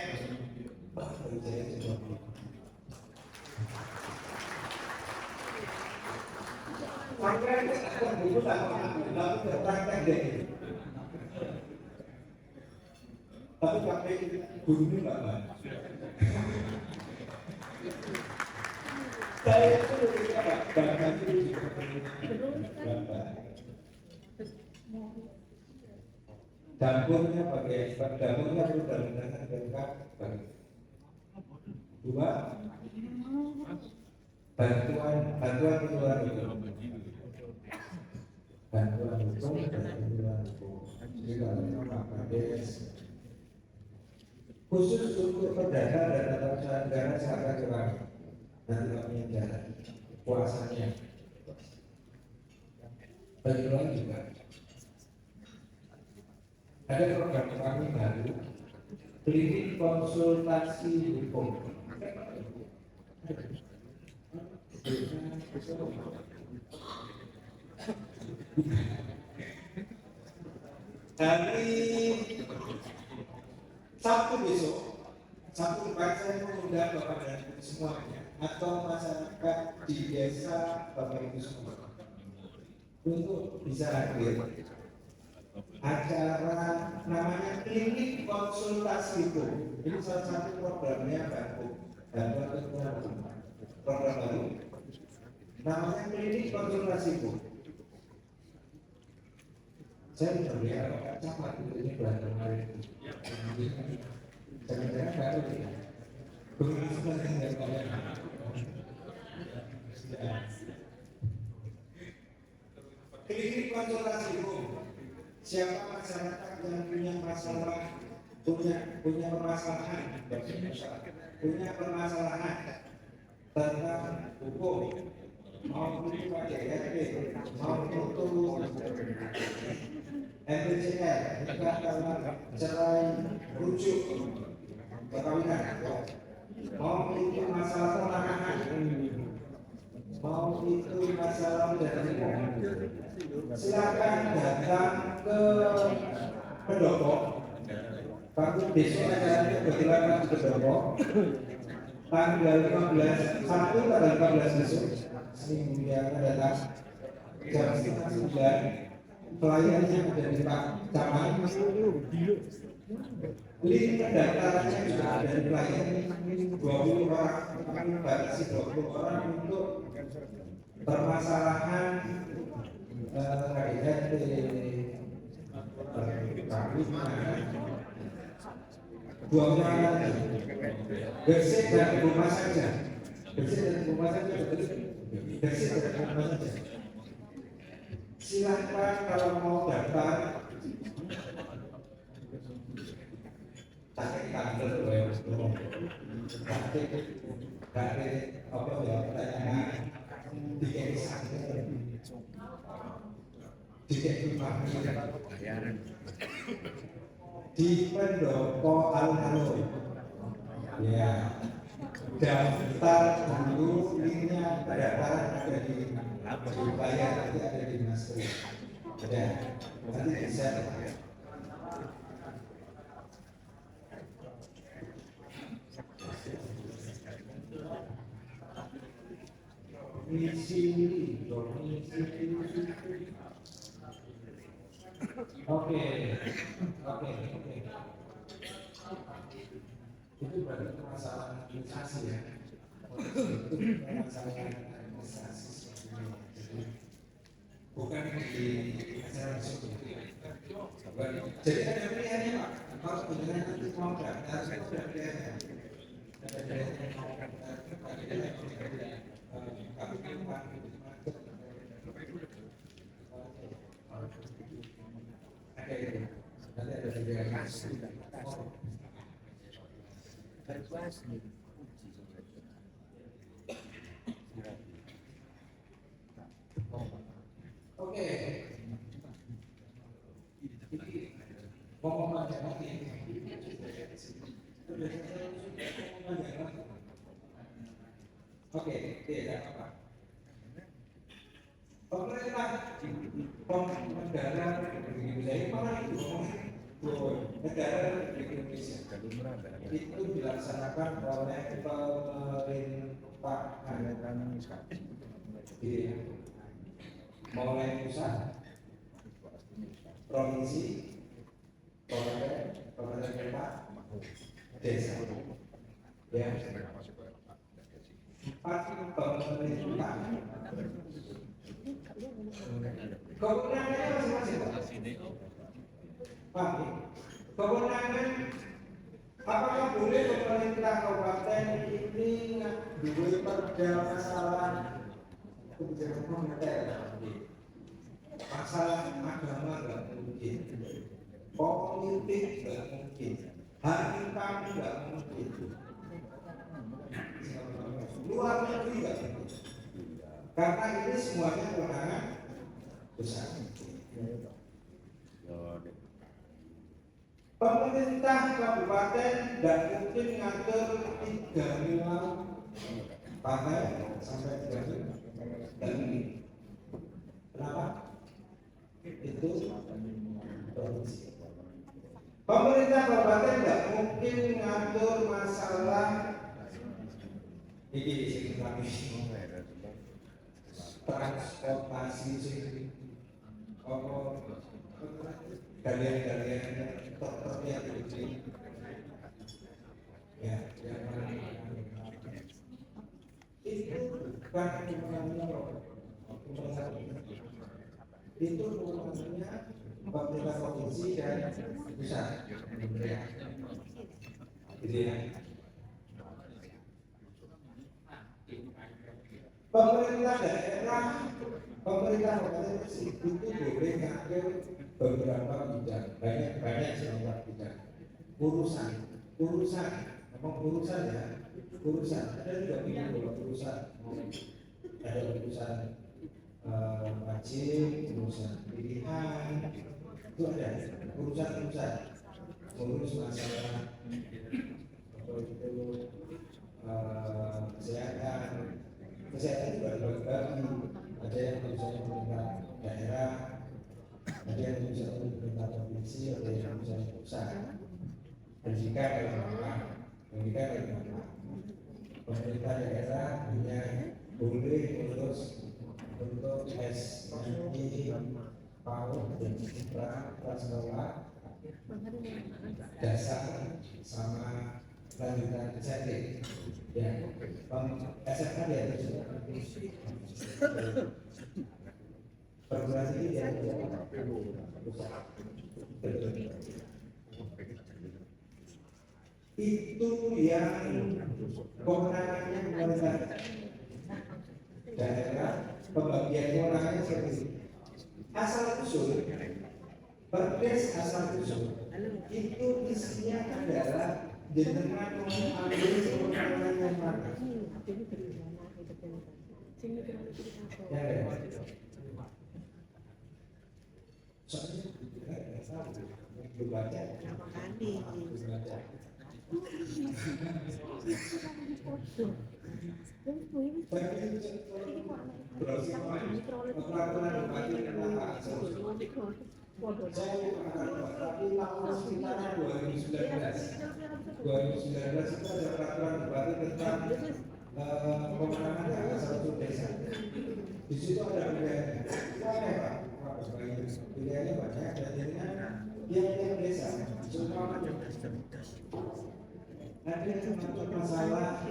Brawijaya coba. Makanya kita buku sama lalu berpraktek deh. Tapi pakai gurunya nggak banyak. Saya itu lebih apa? Bahkan itu dapurnya pakai dapurnya itu dengan lengkap. 2, bantuan keluar itu. Bantuan hukum dan bantuan hukum. Jadi kalau Pak Kades khusus untuk perdata dan tata usaha negara secara keluar nanti kami jalan kuasanya. Bagi orang juga ada program kami baru klinik konsultasi hukum. Hari Sabtu besok, Sabtu depan saya mengundang Bapak dan Ibu semuanya atau masyarakat di desa Bapak Ibu semua untuk bisa hadir. Acara namanya klinik konsultasi hukum. Ini salah satu programnya bantuan program baru. Namanya klinik konsultasi hukum. Saya sudah lihat camat ini bulan kemarin. Jangan-jangan baru ya. Begitu sebenarnya nggak banyak. Klinik konsultasi hukum. siapa masyarakat yang punya masalah, punya permasalahan, punya permasalahan tentang hukum, mau itu KDRT, mau itu MPCR, juga karena cerai rujuk perkawinan, mau itu masalah pernikahan, mau itu masalah dari silakan datang ke pendopo. Waktu besok acaranya kebetulan di pendopo tanggal 15 Sabtu tanggal 15 besok Senin yang akan datang jam 8:30. Pelayanannya ada di Pak Camat. Link pendaftarannya juga ada di pelayan 20 orang, kami batasi 20 orang untuk permasalahan KDRT, perkawinan, 2 orang lagi, bersih dan rumah saja, bersih dan rumah saja, bersih dan rumah saja. Silakan kalau mau daftar. Tapi tanggal ya, dari apa ya pertanyaan tiga di pendopo alun-alun ya, daftar dulu, linknya pendaftaran ada di bayar, nanti ada di Nasri ada, nanti bisa Oke. Itu berarti masalah administrasi ya. Itu masalah administrasi. Bukan di acara tersebut. Jadi ada pilihannya Pak. Kalau dengan nanti mau daftar, ada pilihannya. Ada pilihannya mau daftar, Oke. Oke, tidak apa. Pemerintah negara negara Indonesia itu dilaksanakan oleh pemerintahan mulai pusat, provinsi, kabupaten kota, desa. Ya, 4 pemerintah. Kewenangannya masing-masing. Pak, kewenangan apakah boleh pemerintah kabupaten ini dua perda masalah kebijakan moneter, masalah agama nggak mungkin, politik nggak mungkin, hari kami nggak mungkin, luar negeri nggak mungkin, karena ini semuanya kewenangan besar. Pemerintah kabupaten tidak mungkin ngatur 3 partai sampai 3 dan ini. Kenapa? Itu provinsi. Pemerintah kabupaten tidak mungkin ngatur masalah ini transportasi galian-galian terlihat ini ya, itu bukan itu urusannya pemerintah provinsi dan pusat, gitu ya. Pemerintah daerah, pemerintah kabupaten itu boleh ngatur beberapa bidang, banyak beberapa bidang. Urusan, ngomong urusan ya, urusan. Ada juga bidang urusan, ada urusan wajib, urusan pilihan, itu ada urusan-urusan, urus masalah apa itu kesehatan juga dibagi-bagi, ada yang urusannya pemerintah daerah, ada yang urusannya pemerintah provinsi, ada yang urusannya pusat. Pendidikan pemerintah daerah punya boleh terus untuk tes nanti PAUD dan prasekolah dasar sama lanjutan SMP ya SMK dia itu perguruan tinggi dia itu yang kewenangannya pemerintah daerah, pembagian kewenangannya seperti itu. Asal usul perdes asal usul itu isinya adalah jenengan mengambil kewenangan yang mana ya, soalnya belum baca itu ada peraturan bupati tentang pemenangan asal usul desa. Di situ ada pilihan, Pak. Pilihannya banyak dan tiap desa semua ada yang masalah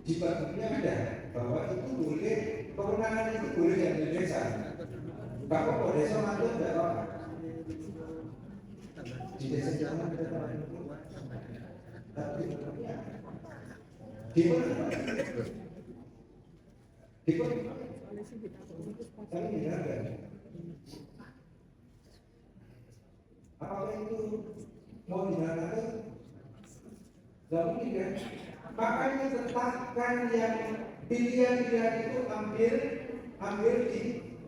di bagiannya ada bahwa itu boleh kewenangan itu boleh yang di desa. Kalau desa mantul tidak apa di desa jangan ada tapi di mana kami tidak ada. Apakah itu mau dilakukan? Tidak mungkin kan? Makanya tetapkan yang pilihan-pilihan itu ambil di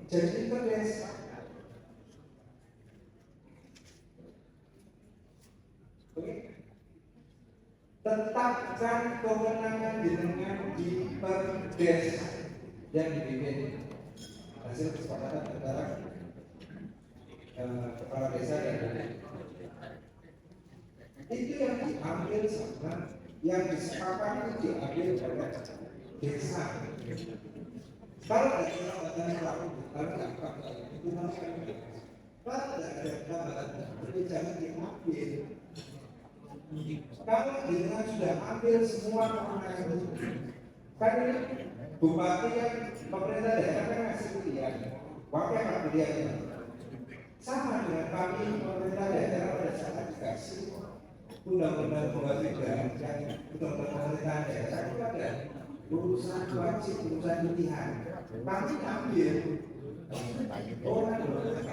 jadi perdes. Oke? Tetapkan kewenangan jenengan di perdes yang dipimpin hasil kesepakatan antara kepala desa dan itu yang diambil sama yang disepakati diambil oleh desa. Kalau ada kesepakatan yang lalu, kalau tidak itu masalah. Kalau tidak ada kesepakatan, itu jangan diambil. Kalau dengan sudah ambil semua kewenangan itu, kan bupati yang pemerintah daerah kan ngasih pilihan, pakai hak pilihannya. Sama dengan kami pemerintah daerah pada saat dikasih undang-undang 23 dan undang-undang pemerintahan daerah itu ada urusan wajib, urusan pilihan. Kami ambil orang urusan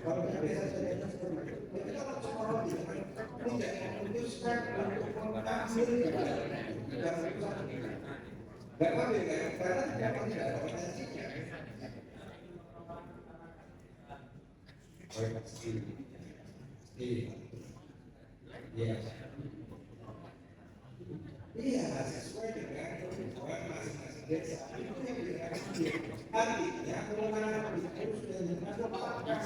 kalau biasa tidak memutuskan untuk mengambil tidak ambil karena tidak ada potensinya. Iya, sesuai dengan kebutuhan masing-masing desa. Itu yang diambil. Artinya kewenangan itu sudah ditetapkan.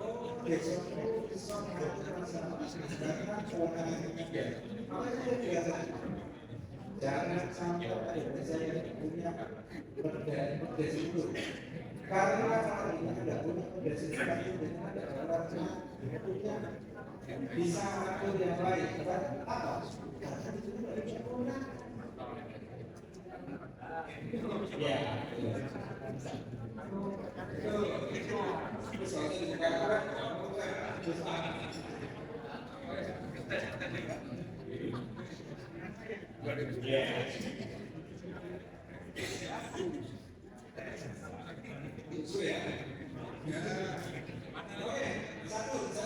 Oh, desa itu bisa mengatur masalah karena kewenangan itu. Makanya biasa. Jangan sampai ada desa yang punya perdes itu. Karena kalau ini ada punya perdes itu, ada orangnya punya bisa mengatur yang baik. Apa? Karena itu punya kewenangan. Ya. Itu soalnya dikatakan Satu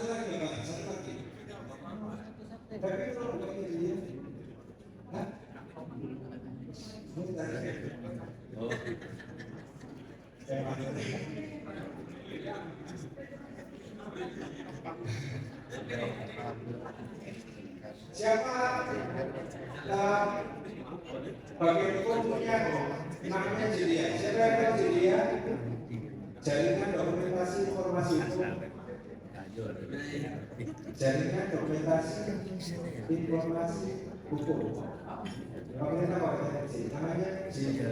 lagi Pak, satu lagi. Tapi kalau pakai dia, hah? Oh. Siapa bagian hukumnya namanya Jedia? Siapa yang tahu Jedia? Jaringan dokumentasi informasi hukum. Jaringan dokumentasi informasi hukum. Pemerintah Kabupaten namanya Jedia.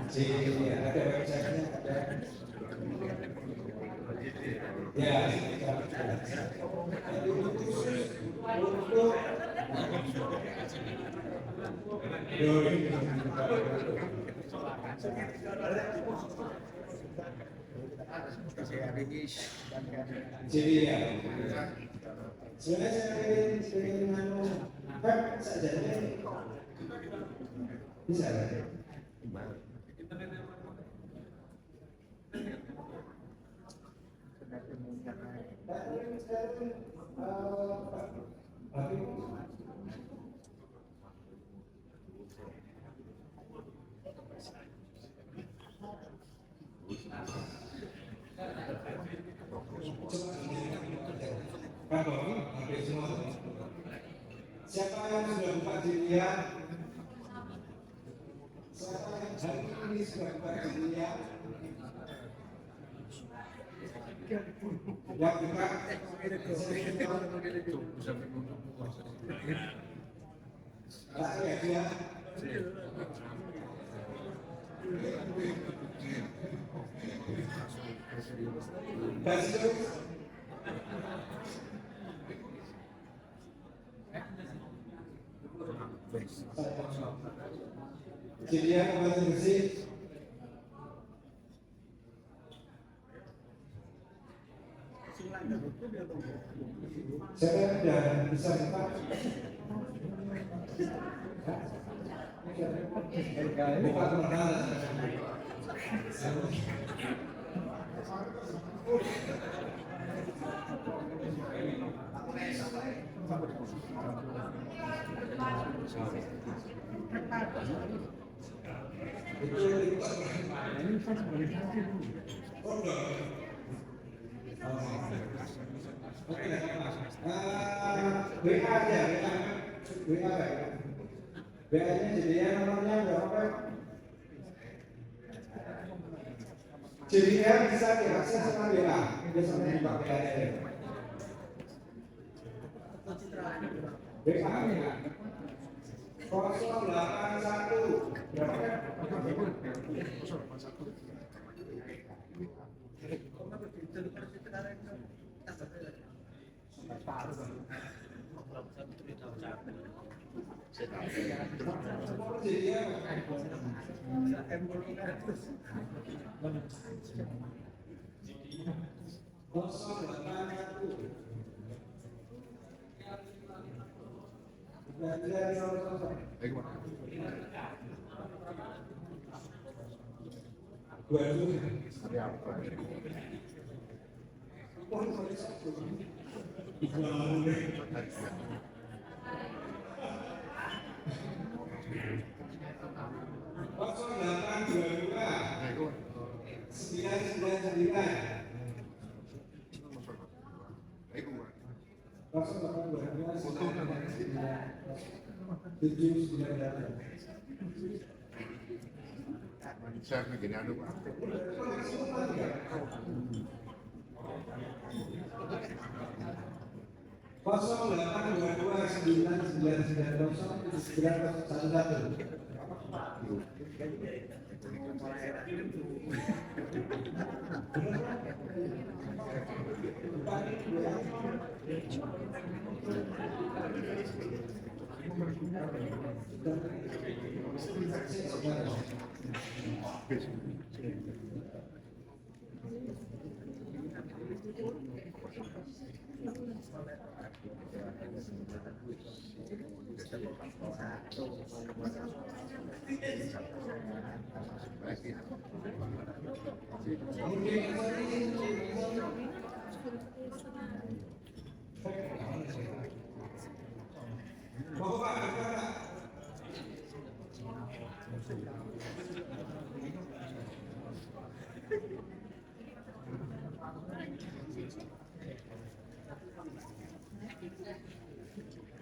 Jedia ada websitenya, ada. Ya, untuk jadi ya, sebenarnya saya ingin web saja bisa kan? Siapa yang sudah buka Jedia? Siapa yang hari ini sudah buka Jedia? Yang buka ya dia. Kasih. Jedia Kabupaten Gresik. Saya sudah bisa buka. Buka pertama. WA aja, WA-nya Jedia nomornya berapa? Jedia bisa diakses sama WA, biasanya dipakai WA-nya 081 berapa? Saya begini anu Pak. Kosong 829 1111.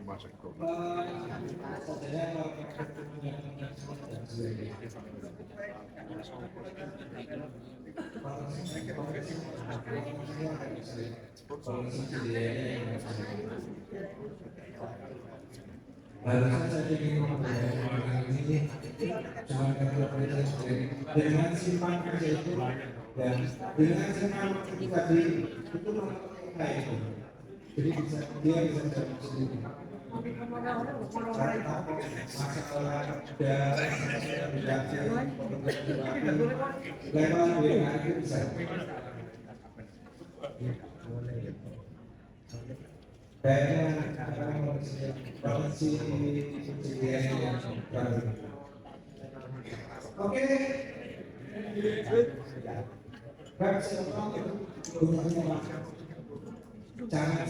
Masuk ke Harusnya saya ingin menggunakan ini cuma karena dengan simpan aja itu ya dengan simpan itu tadi itu kayak itu jadi bisa dia bisa jawab sendiri karena masalah ada lewat dia itu bisa kayaknya provinsi yang baru. Oke, baik semua gunanya jangan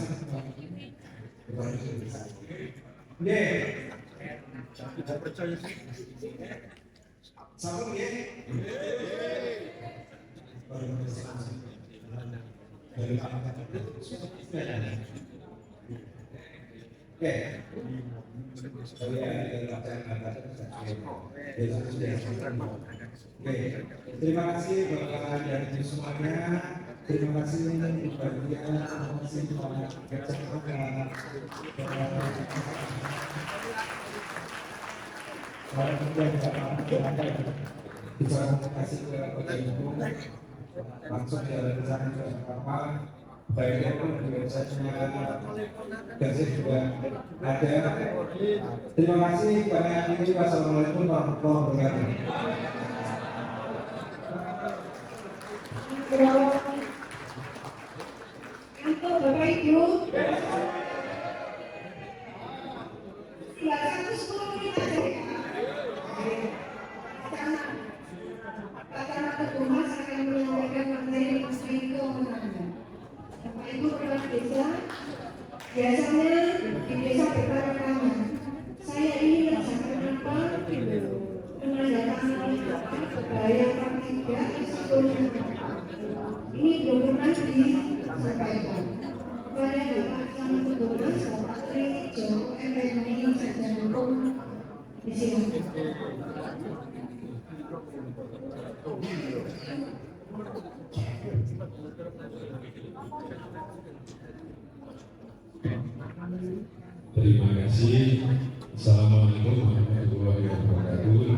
tidak percaya sama ya. Oke, terima kasih Bapak dan Ibu semuanya. Terima kasih untuk bagian, terima kasih kepada bisa kasih ke Ibu langsung jalan sana ke apa baiknya pun di websitenya Gazet juga ada. Terima kasih kepada ini. Wassalamualaikum warahmatullahi wabarakatuh. Untuk Bapak Ibu, silakan 10 menit saja ya. Kacamata Humas akan menyampaikan materi mengenai kewenangan. Bapak Ibu kepala desa, biasanya di desa berkewenangan. Saya ini melaksanakan apa? Menandatangani pegawai prakerja sebelumnya. Ini belum pernah disampaikan kepada Bapak Camat Petugas Bapak Tri Joko MPMI Sarjana Hukum di sini. Terima kasih. Assalamualaikum warahmatullahi wabarakatuh.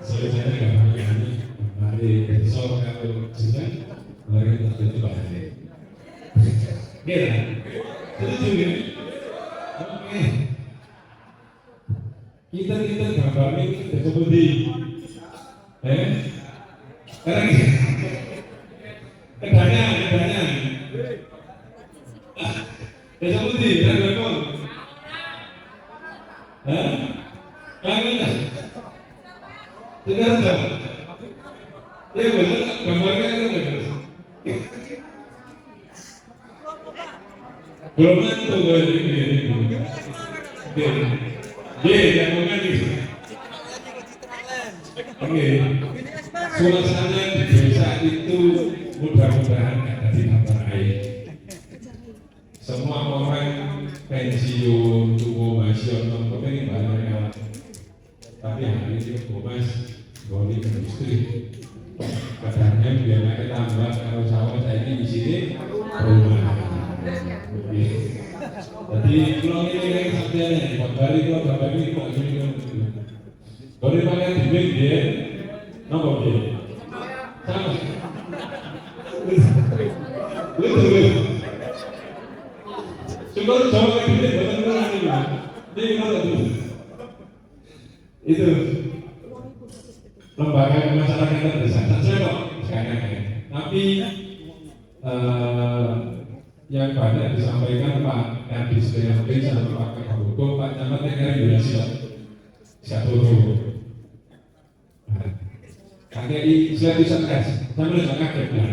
Saya nggak pakai ini. Hari besok kalau sidang, hari tertentu bahaya. Iya, setuju ya? Oke. Kita gambarnya besok di, sekarang kedanya. Besok di, dan berapa? Kangen? Tidak ada. Ya betul, gambarnya itu betul. Belum tentu ini. Yang mengerti. Oke. Suasana di desa itu mudah-mudahan ada di tanah air. Semua orang pensiun, pensiun, pengen banyak. Tapi hari ini Mas Goli dan istri katanya biar tambah kalau sawah saya ini di sini rumah. Jadi kalau ini sampai kembali kok ini Goli pakai dibik dia, nomor dia sama. Betul. Coba jawab dibik benar ini. Ini kalau itu lembaga masyarakat desa saja kok sekarang. Tapi yang banyak disampaikan Pak Kadis PLT sama Pak Kaboko, Pak Camat yang regulasi satu kakek saya bisa kasih sambil saya kaget nah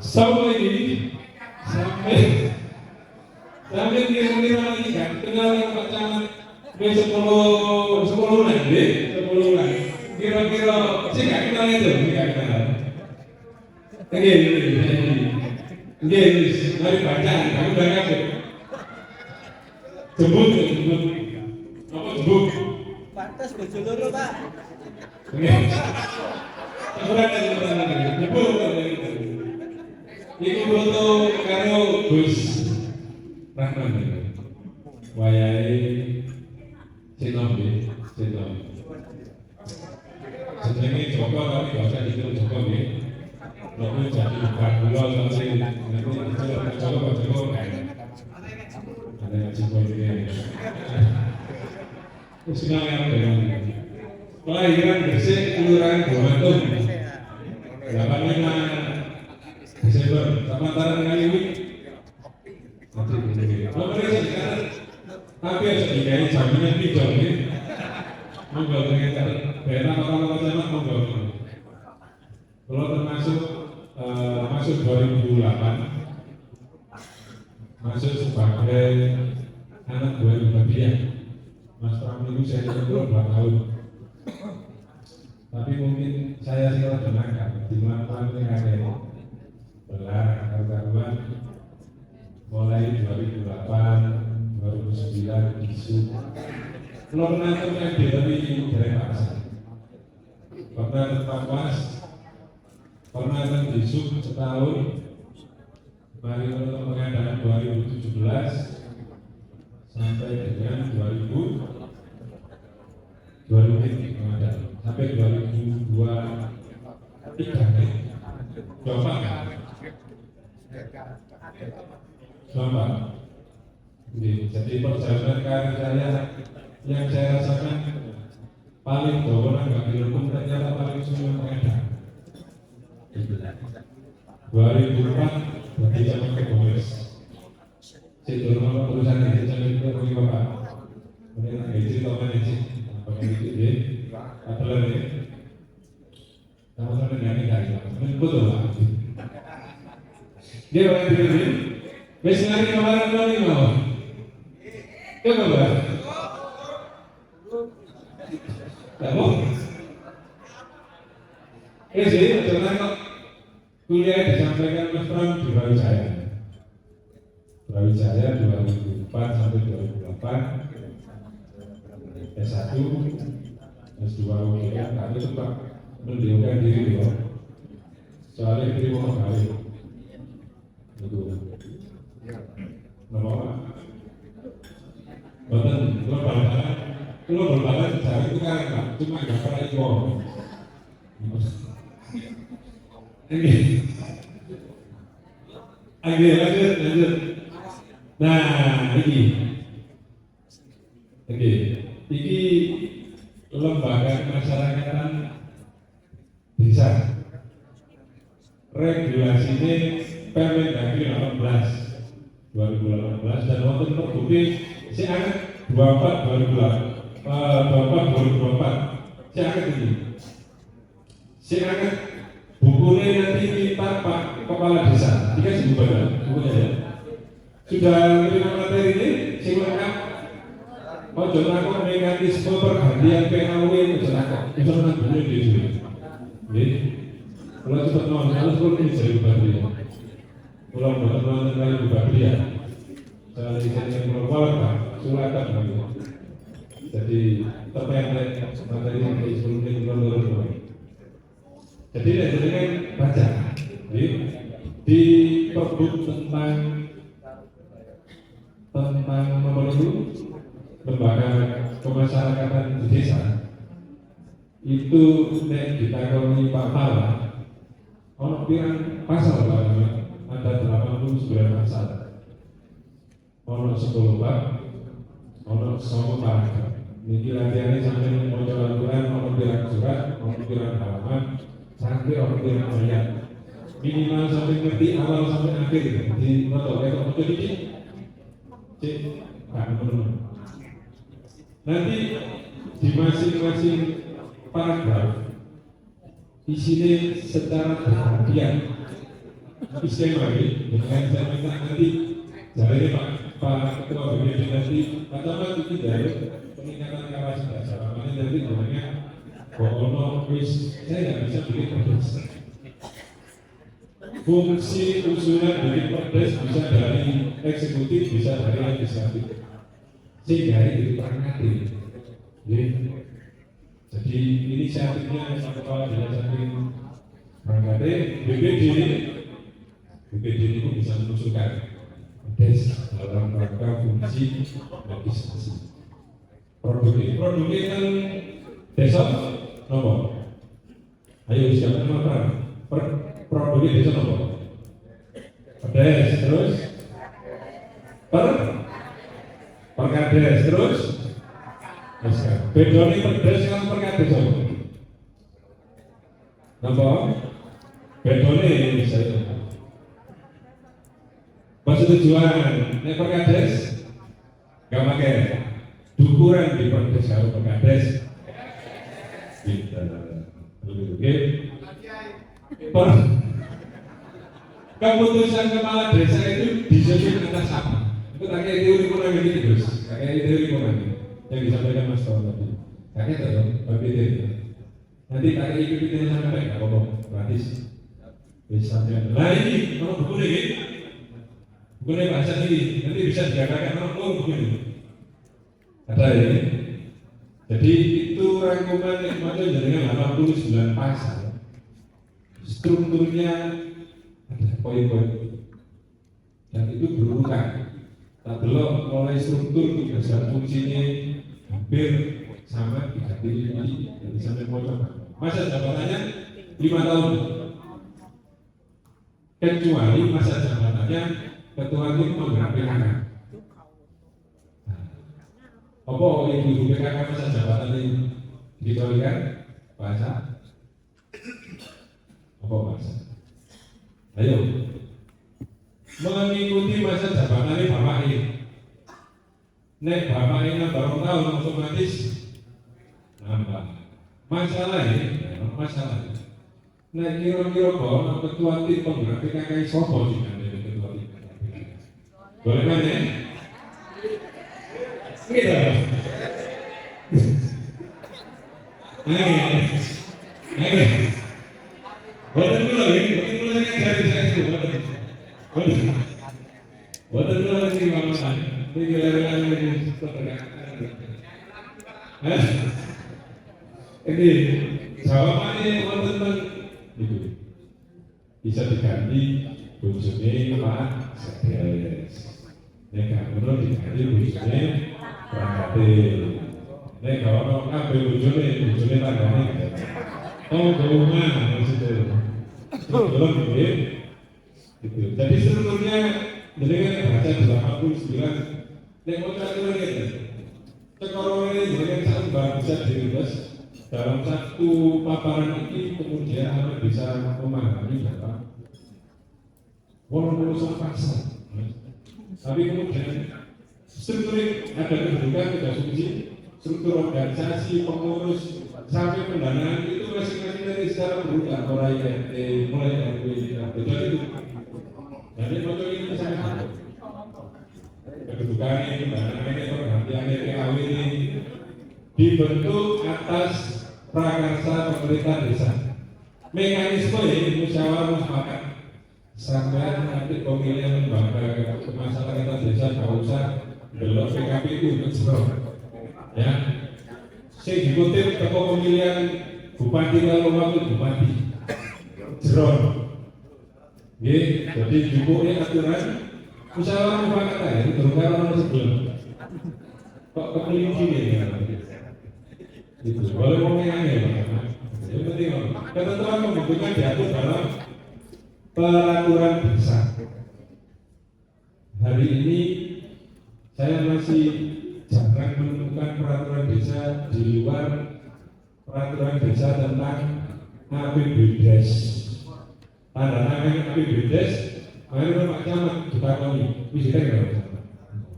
sampai ini sampai kira-kira lagi kan kenal yang Pak Camat sepuluh bulan deh 10 bulan kira-kira sih nggak kenal itu nggak kenal Nggih, mari bacaan, kamu udah ngaji. Jembut. Apa jembut? Pantes bojo loro, Pak. Nggih. Jembut. Iki foto karo Gus Rahman. Wayahe Cinom. Jenenge Joko tapi gak usah ditulis Joko nggih. Lalu jadi bukan pulau nanti coba ada yang coba ini senang yang dengan kelahiran Gresik Kelurahan Bomatung 85 Desember Tamantaran Kaliwit nanti sekarang tapi harus dikai jaminan pinjol ini monggo ternyata daerah kota-kota jamak monggo kalau termasuk masuk 2008 masuk sebagai anak buah Muhammadiyah. Mas Pram itu saya ketemu 2 tahun tapi mungkin saya sih rada nakal di mana yang ada belar karuan mulai 2008 2009 isu kalau pernah MD tapi dari paksa pernah terpapas pernah isu setahun mari untuk pengadaan 2017 sampai dengan 2000 sampai 2023 Selama jadi perjalanan karir saya yang saya rasakan paling dorongan nggak dilukung ternyata paling sulit pengadaan 2004 berarti zaman Kongres. Saya dorong perusahaan ini jangan itu bagi bapak. Mereka gaji atau manajer, pakai itu deh. Apa lagi? Sama-sama dengan negara. Betul lah. Dia orang ini. Besok kemarin lagi mau. Coba berapa? Tak mau? Sih, jangan kok. Kuliah disampaikan Mas Pram di Brawijaya 2004 sampai 2008 S1 S2 UGM kami sempat mendiamkan diri loh soalnya diri mau kali itu nama bahkan kalau berbalan cari itu kan cuma gak pernah ikut lanjut. Nah, ini lembaga kemasyarakatan desa. Regulasinya Permendagri 18 2018 dan waktu terbukti si angkat 24 2024 si angkat ini. Si angkat bukunya nanti kita Pak Kepala Desa, dikasih bukunya ya. Sudah menerima materi ini, sing lengkap. Ojo takut mekanisme pergantian PAW ojo takut. Itu nanti dulu di sini. Jadi, kalau cepat harus pun ini jadi bubadria. Kalau nonton lagi bubadria, saya lihat yang berkualitas, sulatan lagi. Jadi terpendek materi ini sebelum ini berlalu. Jadi dengan baca di perbuk tentang nomor 2 lembaga kemasyarakatan di desa itu ditakoni Pak Pala ono pirang pasal ada 89 pasal ono 10 bab ono 9 paragraf niki latihannya sampai mau Al-Quran ono pirang surat ono pirang halaman sampai orang yang melihat minimal sampai ngerti awal sampai akhir di foto ini cek nanti di masing-masing paragraf isinya secara bergantian istimewa dengan saya minta nanti dari Pak Ketua BPD nanti pertama itu dari peningkatan kapasitas namanya nanti namanya Bono wis saya nggak bisa bikin perdes fungsi usulan dari perdes bisa dari eksekutif bisa dari legislatif sehingga itu terangati jadi inisiatifnya Kepala Bidang Perangkatnya BPD itu bisa mengusulkan des dalam rangka fungsi legislasi. Produknya kan besok nomor. Ayo siapa nama produknya besok nomor. Des terus perkades terus. Bedone perdes kan perkades apa? Napa? Bedone saya. Persetujuan nek perkades gak pakai dukuran di perdes kalau perkades kita keputusan kepala desa itu disusun atas apa? Itu pakai teori kurang ini terus, pakai teori kurang yang disampaikan Mas Taufik tadi. Pakai terus, pakai nanti pakai ikuti sampai nggak apa-apa, gratis. Bisa sampai. Nah ini kalau buku ini. Bukannya bahasa ini, nanti bisa dikatakan buku ini. Ada ini. Jadi itu rangkuman yang macam dengan 89 pasal. Strukturnya ada poin-poin. Dan itu berurutan. Tak belum mulai struktur tugas dan fungsinya hampir sama diganti dari sampai pojok. Masa jabatannya 5 tahun. Kecuali masa jabatannya ketua tim penggerak PKK. Apa ibu PKK masa jabatan ini dikecualikan? Bahasa? Apa bahasa? Ayo, mengikuti masa jabatan ini bapak ini. Nek bapak ini nambah tahun otomatis nambah. Masalahnya, nek kira-kira bahwa ketua tim penggerak PKK ini sopo sih kan? Boleh kan ya? Gitu. Ayo. Buatan dulu lagi dari saya itu. Buatan dulu lagi mama. Ini kira-kira ini ini jawabannya buatan itu bisa diganti bujurnya Pak Sekdes. Nek gubernur diganti bujurnya perangkatnya. Nek kalau bujurnya tangganya. Rumah maksudnya. Belum gitu. Jadi strukturnya dengan baca 89. Nek mau cari lagi. Sekarang ini dengan satu bisa diurus dalam satu paparan ini kemudian Anda bisa memahami berapa. Walaupun pasal. Tapi kemudian struktur ada kedudukan, ada fungsi, struktur organisasi, pengurus, sampai pendanaan itu masing-masing dari secara berulang mulai dari betul itu. Jadi betul ini sangat kedudukan ini, pendanaan ini, pergantian ini, PAW ini dibentuk atas prakarsa pemerintah desa. Mekanisme ini musyawarah mufakat. Sampai nanti pemilihan lembaga kemasyarakatan desa nggak usah belok PKPU ya. Saya dikutip toko pemilihan bupati kalau waktu bupati Jeron. Jadi cukupnya aturan musyawarah mufakat ya itu kalau sebelum kok kepilih gini ya. Itu boleh ngomongnya ya. Yang penting ketentuan pembentukan diatur dalam peraturan desa. Hari ini saya masih jarang menemukan peraturan desa di luar peraturan desa tentang APBDes. tanda tangan APBDes, akhirnya Pak Camat ditakoni, wis kita nggak bisa.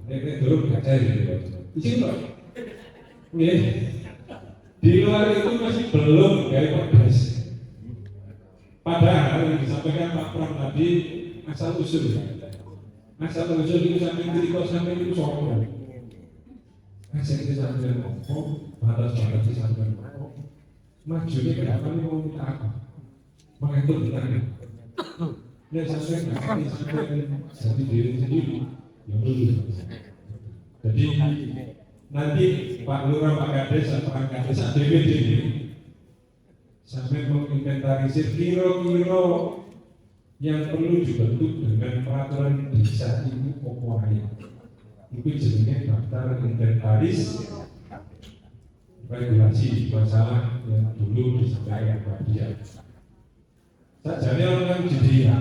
Nek dulu nggak cari gitu. Di sini Pak. Oke. Di luar itu masih belum kayak progres. Padahal yang disampaikan Pak Pram tadi asal usul. Asal usul itu sampai cerita sampai itu soal. Asal itu sampai ngomong, batas-batas itu sampai ngomong. Majunya ke depan mau minta apa? Mengatur ditanya. Ini sesuai nggak? Ini sesuai jadi diri sendiri. Yang dulu. Jadi nanti Pak Lurah, Pak Kades, Pak Kades, DPD ini sampai menginventarisir kira-kira yang perlu dibentuk dengan peraturan desa ini apa aja. Itu jenisnya daftar inventaris regulasi masalah yang dulu disampaikan Pak Dia. Sajane orang jadi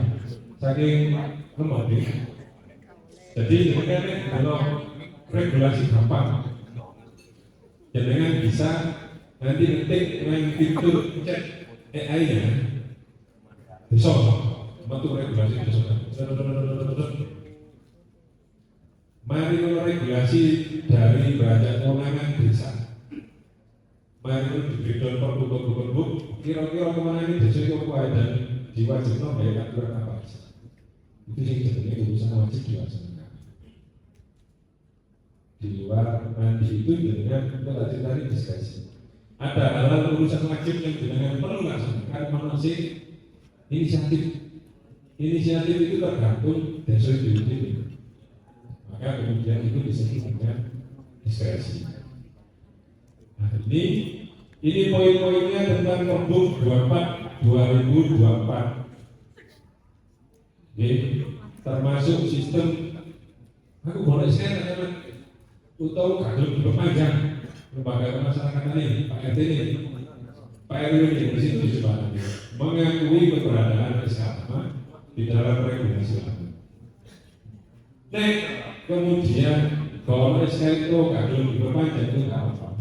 saking lemah deh. Jadi sebenarnya kalau regulasi gampang, jangan bisa nanti ngetik main pintu cek AI-nya besok bentuk regulasi besok. Mari regulasi dari banyak kewenangan desa. Mari diberikan perbuatan kira-kira kemana ini desa itu apa dan diwajibkan bayar aturan apa saja. Itu yang sebenarnya urusan wajib diwajibkan. Di luar nanti itu dengan kita cari diskusi. Ada hal-hal urusan wajib yang dengan perlu laksanakan masih inisiatif. Inisiatif itu tergantung desa itu sendiri. Maka kemudian itu disebut dengan diskresi. Nah ini poin-poinnya tentang Pergub 24 2024. Oke, termasuk sistem. Aku boleh share teman atau kagum diperpanjang lembaga pemasyarakatan ini, Pak RT ini, Pak RW ini di situ disebut mengakui keberadaan SKM di dalam regulasi lama. Nek kemudian kalau SKM itu kagum diperpanjang itu nggak apa.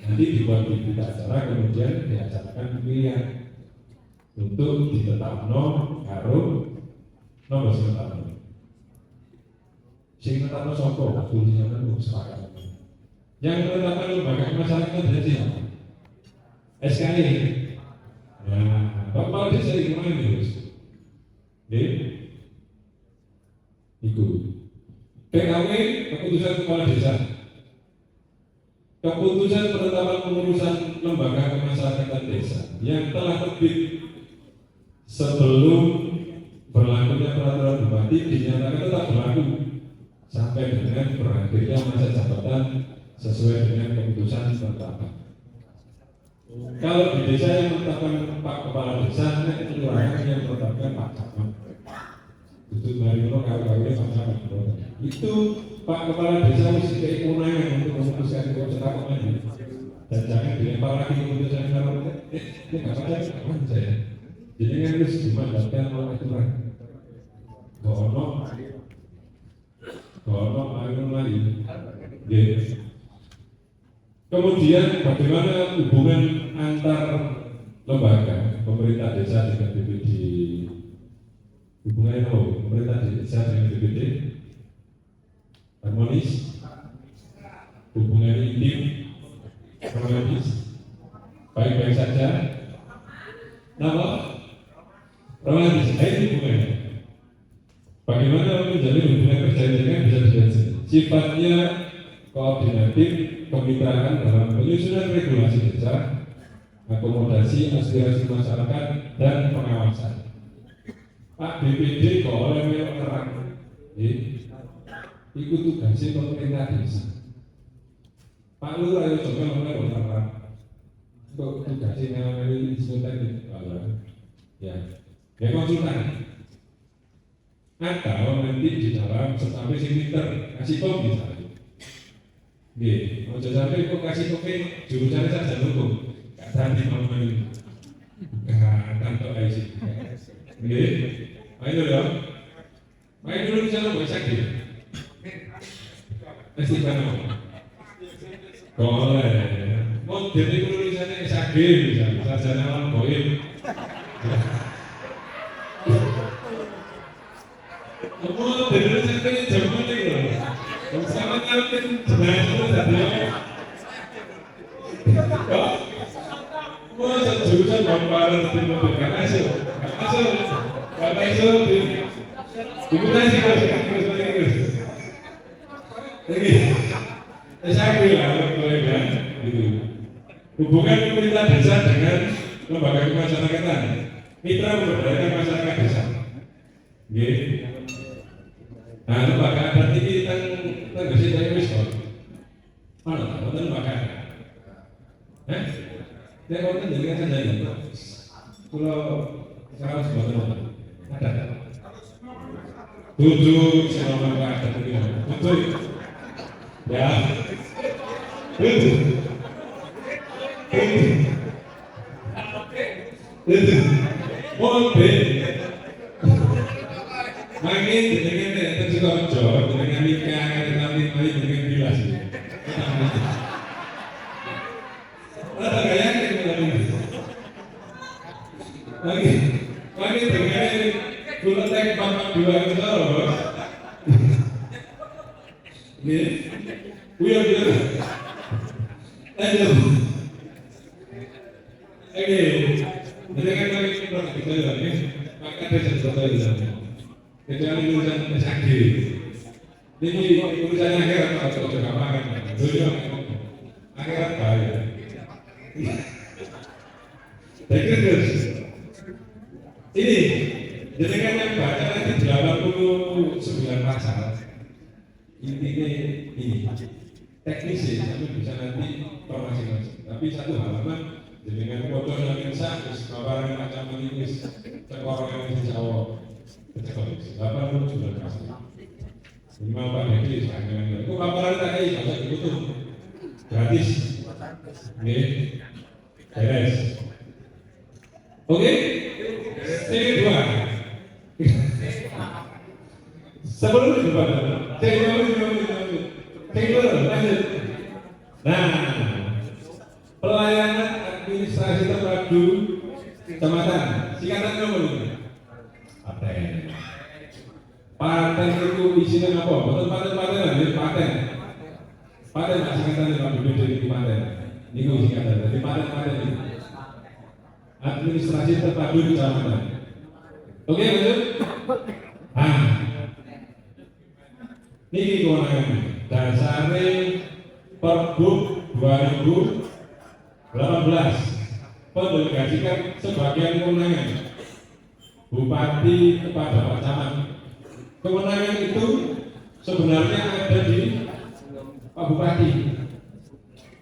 Nanti dibuat berita acara kemudian diajarkan pilihan untuk ditetapkan karo nomor sementara. Sehingga tanpa soko, tulisnya kan sepakat. Yang menetapkan lembaga masyarakat dari siapa? SKI. Nah, Bapak desa itu mana nih, Bos? Ikut. PKW keputusan kepala desa. Keputusan penetapan pengurusan lembaga kemasyarakatan desa yang telah terbit sebelum berlakunya peraturan bupati dinyatakan tetap berlaku sampai dengan berakhirnya masa jabatan sesuai dengan keputusan penetapan. Kalau di desa yang menetapkan Pak Kepala Desa, kelurahan yang menetapkan Pak Camat. Itu Marino kawin Pak Camat. Itu Pak Kepala Desa mesti kewenangan untuk memutuskan keputusan ini. Dan jangan dilempar lagi keputusan kalau ini nggak ada saya. Jadi kan harus dimandatkan oleh aturan. Kalau lain, kemudian bagaimana hubungan antar lembaga pemerintah desa dengan BPD? Hubungannya apa? Pemerintah desa dengan BPD harmonis, hubungan intim, harmonis, baik-baik saja. Nama romantis, ini hubungannya. Bagaimana menjalin hubungan kerja dengan bisa dijelaskan? Sifatnya koordinatif, kemitraan dalam penyusunan regulasi desa, akomodasi aspirasi masyarakat, dan pengawasan. Pak BPD kok oleh melok terang, ikut tugasnya pemerintah desa. Pak Lurah itu juga melok terang, untuk tugasnya melok disebutkan ya konsultan. Atau nanti di dalam sampai pinter kasih pom misalnya. Nggih, ojo sampai kok kasih pom jurusan saja hukum. Gak berani mau main. Kantor IC. Nggih. Ayo dong. Main dulu di sana boleh sakit. Mesti kan. Boleh. Mau jadi dulu di sana sakit misalnya. Sarjana alam goib. Oh, dari sampai zaman itu loh. Sama kan jenazah itu tadi. Oh, jurusan gambaran di mobil kan asal. Bapak itu dimutasi terus. Lagi, saya bilang kolega gitu. Hubungan pemerintah desa dengan lembaga kemasyarakatan, mitra memberdayakan masyarakat desa. Gitu. Nah, lembaga adat ini tentang gesi saya wis kok. Mana? Mana lembaga? Nek wonten jenengan sandali. Kula sekarang sebetulnya ada. Tujuh selama adat ini. Tujuh. Ya. Tujuh. Mobil. Makin dengan terjadi dengan nikah, tapi dengan bilas. Ada gaya Makin dengan bulan tek 42 terus. Nih, uya. Aduh. Oke, dengan lagi kita lagi, maka ada sesuatu lagi. Kecuali urusan sakit. Ini urusan akhirat atau apa? Dunia akhirat bahaya. Terus ini jenengan yang baca nanti 89 pasal. Intinya ini teknis sih, tapi bisa nanti per masing-masing. Tapi satu halaman jenengan foto yang sah, paparan macam ini, sekolah yang dijawab. Bapak lu sudah kasih. Lima Pak Dedi, itu paparan tadi bahasa itu gratis. Oke, beres. Oke, yang kedua. Sebelum itu Pak, lanjut. Nah, pelayanan administrasi terpadu kecamatan, singkatan nomor ini. Paten itu isinya apa? Betul paten lah, ini paten. Paten nggak singkatan Pak Budi dari paten. Ini gue singkatan dari paten ini. Administrasi terpadu kecamatan. Oke, lanjut. Ah, ini kewenangan dasarnya Pergub 2018 mendelegasikan sebagian kewenangan Bupati kepada Pak Camat. Kewenangan itu sebenarnya ada di Pak Bupati.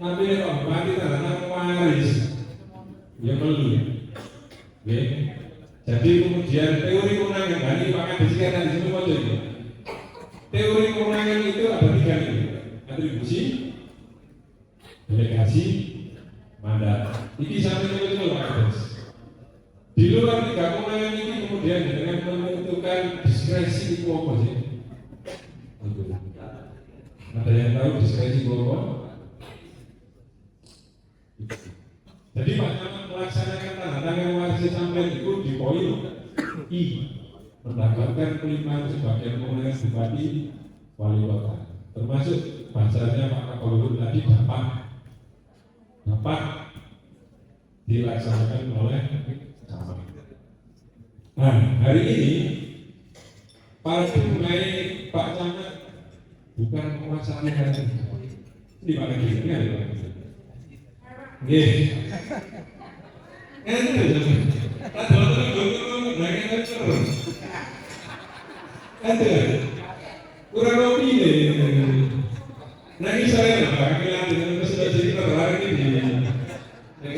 Tapi Pak Bupati karena waris, ya perlu. Oke. Jadi kemudian teori kewenangan dari Pak Kadis kata di sini mau jadi. Teori kewenangan itu ada tiga nih: atribusi, delegasi, mandat. Ini sampai itu Pak Kadis. Di luar tiga kewenangan ini kemudian dengan menentukan diskresi itu apa sih? Ada yang tahu diskresi itu apa? Jadi Pak Camat melaksanakan tanda tangan waris sampai itu di poin I, mendapatkan kelima sebagian kewenangan bupati wali kota, termasuk bahasanya Pak Kapolri tadi dapat dilaksanakan oleh Camat. Nah, hari ini paradigma Pak Camat bukan mewasani hari ini Pak Lagi, ini ada Pak Lagi. Nggih. Kan itu tak boleh nanya terus. Ada kurang lebih nih. Nanti saya nak bilang dengan sudah cerita hari ini yang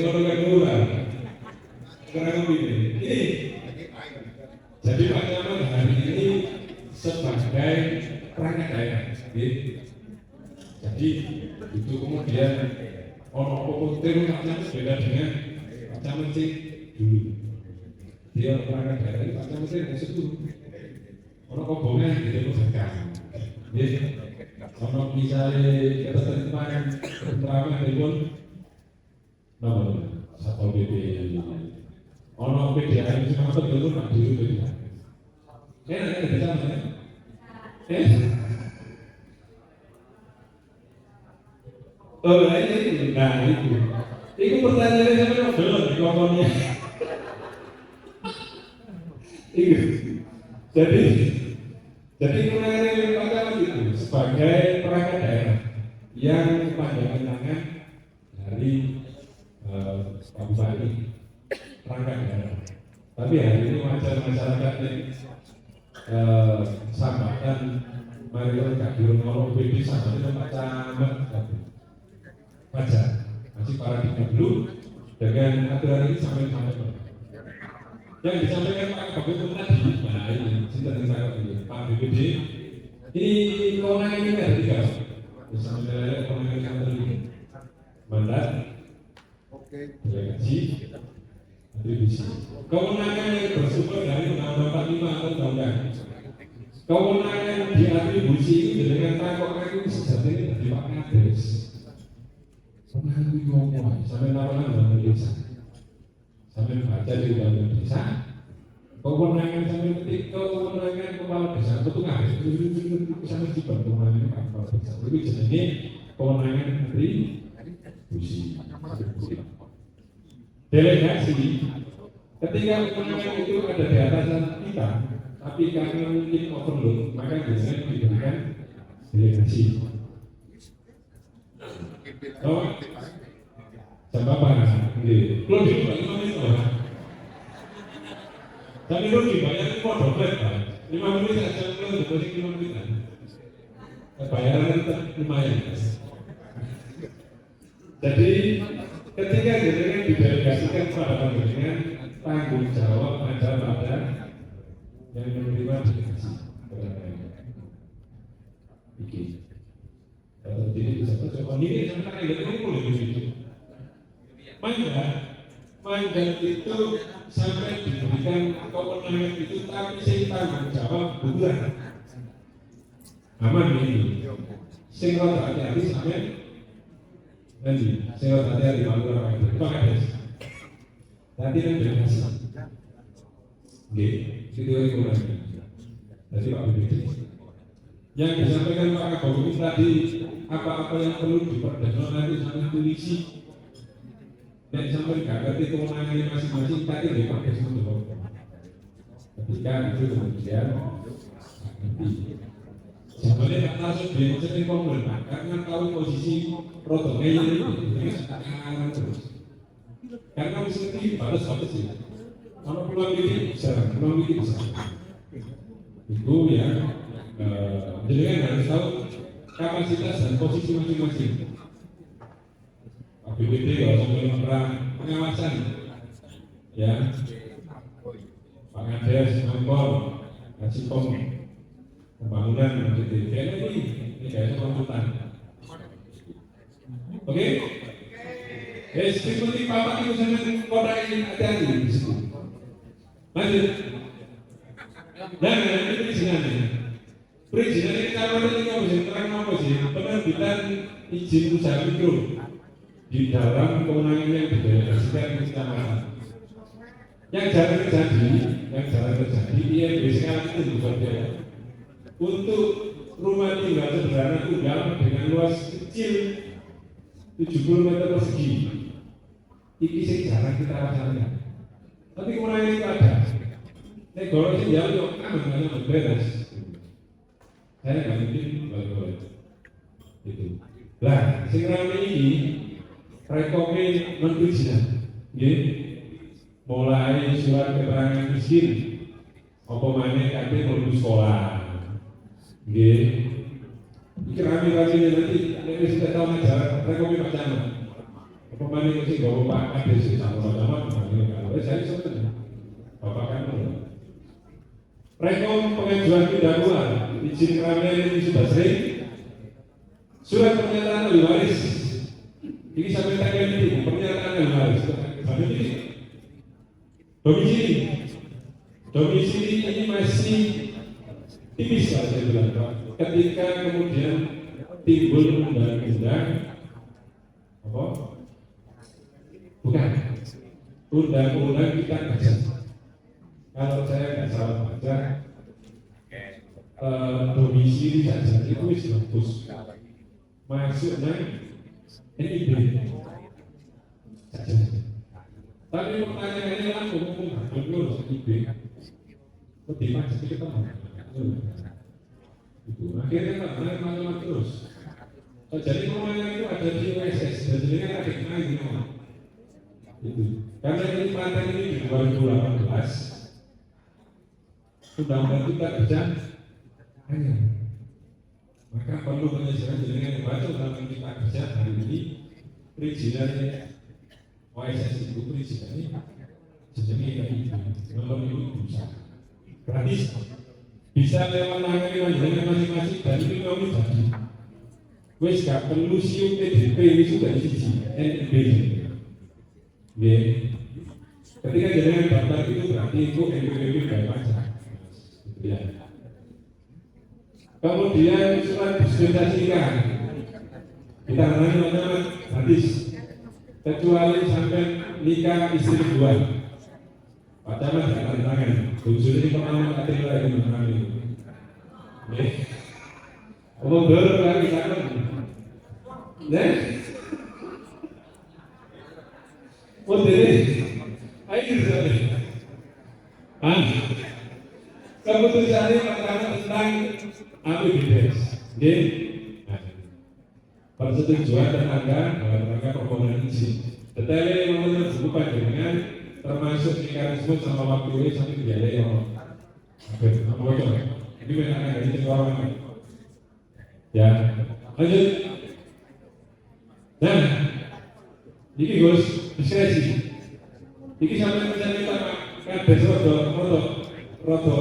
orang kurang lebih ini. Jadi Pak Camat hari ini sebagai perangkat daerah, jadi itu kemudian orang komuter Pak Camat beda dengan Pak Camat sih dulu. Dia perangkat daerah Pak Camat sih yang sebelum orang kobongnya tidak berkah. Jadi orang misalnya kita terima keterangan dari pun nomor Satpol PP. Orang PDAM itu masuk dulu nak dulu PDAM. Kan ada bisa mana? Oh, ini, nah itu pertanyaannya sampai belum di kokonnya. Itu, jadi kewenangan yang pertama itu sebagai perangkat daerah yang kepanjangan tangan dari Bupati perangkat daerah. Tapi hari ini masyarakat yang sambatan Mario Kadir Molo BB sama tempat camat wajar masih paradigma dulu dengan aturan ini sampai yang disampaikan Pak Kabit tadi. Nah ini cinta dengan ini Pak BPD ini kewenangan ini ada tiga misalnya kewenangan yang terlihat mandat delegasi atribusi kewenangan yang bersumber dari Undang-Undang 45 atau Undang-Undang kewenangan diatribusi itu dengan takut itu sejatinya dari Pak Kades kewenangan itu ngomong sampai laporan dalam desa sampai baca di dalam desa kewenangan sampai ketik kewenangan kepala desa petugas itu sampai dibantu kewenangan kepala desa itu jenisnya kewenangan atribusi delegasi ketika kewenangan itu ada di atasan kita tapi karena mungkin overload maka biasanya diberikan delegasi. Oh, jam apa? Kalau dulu Pak 5 menit loh. Tapi lu dibayar itu mau doblet Pak. 5 menit saja kalau deposit 5 menit. Bayaran itu lumayan. Jadi ketika jenengan didelegasikan kepada panjenengan tanggung jawab ada pada yang menerima delegasi bikin. Kalau jadi bisa coba ini sampai ini boleh begitu. Mandat itu sampai diberikan kewenangan itu tapi saya tanggung jawab bulan. Aman ini. Sing rada hati-hati sampai nanti saya hati-hati malu orang itu. Pakai des. Nanti kan delegasi. Oke, itu yang kurang. Jadi Pak BPD yang disampaikan Pak Kabit tadi apa-apa yang perlu diperdalam nanti sampai polisi dan sampai nggak ngerti kewenangan masing-masing tadi dipakai semua ketika itu kemudian sebenarnya tak langsung dimaksudkan pemerintah karena tahu posisi protokol ini sekarang terus karena mesti batas-batas ya kalau pulang ini bisa itu ya jadi kan harus tahu kapasitas dan posisi masing-masing. BPD kalau sampai perang pengawasan, ya, Pak Kades, Mampol, Kasipom, pembangunan, BPD, ini kayaknya konsultan. Oke? Seperti Bapak itu sangat kota ini hati-hati di situ. Lanjut. Nah, ini perizinannya. Perizinan ini cara ini bisa terang apa sih? Penerbitan izin usaha mikro di dalam kewenangan yang didelegasikan ke kecamatan. Yang jarang terjadi, IMB sekarang itu berbeda. Untuk rumah tinggal sederhana tunggal dengan luas kecil 70 meter persegi, ini sih jarang kita rasakan. Tapi kewenangan itu ada. Saya kalau sih jauh, hanya beres. Saya nggak mungkin balik itu. Lah, sekarang ini rekomend non-perizinan, mulai surat keterangan miskin, apa mana KP menuju sekolah, kami nanti sudah tahu aja rekomend macam apa mana sih bawa Pak KP sama-sama, saya sebetulnya Bapak kan rekom pengajuan pindah luar izin keramaian ini sudah sering surat pernyataan ahli waris ini sampai tanggal ini pernyataan ahli waris sampai ini domisili ini masih tipis lah saya bilang ketika kemudian timbul undang-undang apa bukan undang-undang kita baca. Kalau saya nggak salah baca, domisili saja itu wis bagus. Masuknya NIB saja. Tapi pertanyaannya kan umum ngurus NIB. Lebih macam kita mau. Itu akhirnya macam terus. Jadi kemarin itu ada di USS, jadi kan ada kenal di mana. Itu karena ini pantai ini di 2018 undang-undang kita kerja hanya maka perlu penyesuaian dengan membaca undang-undang kita kerja hari ini perizinannya OSS itu perizinannya sejenis kayak itu nomor itu berarti bisa lewat nangani masing-masing dan itu kami jadi wes gak perlu siu PDP itu dari sisi NIB. Ketika jaringan daftar itu berarti itu NPWP baik pajak. Ya. Kemudian surat dispensasikan kita mengenai macam hadis kecuali sampai nikah istri dua. Pacaran tidak tangan. Khusus ini pengalaman katil lagi mengalami. Omong dulu lagi takut. Oh deh, air sekali. Keputusan ini tentang APBDes. Persetujuan tetangga dalam rangka permohonan izin. Detailnya memang berupa dengan termasuk mekanisme sama waktu ini sampai biaya yang bocor. Ini memang dari orang. Ya, lanjut. Nah, ini Gus diskresi. Ini sampai mencari kabeh rodo.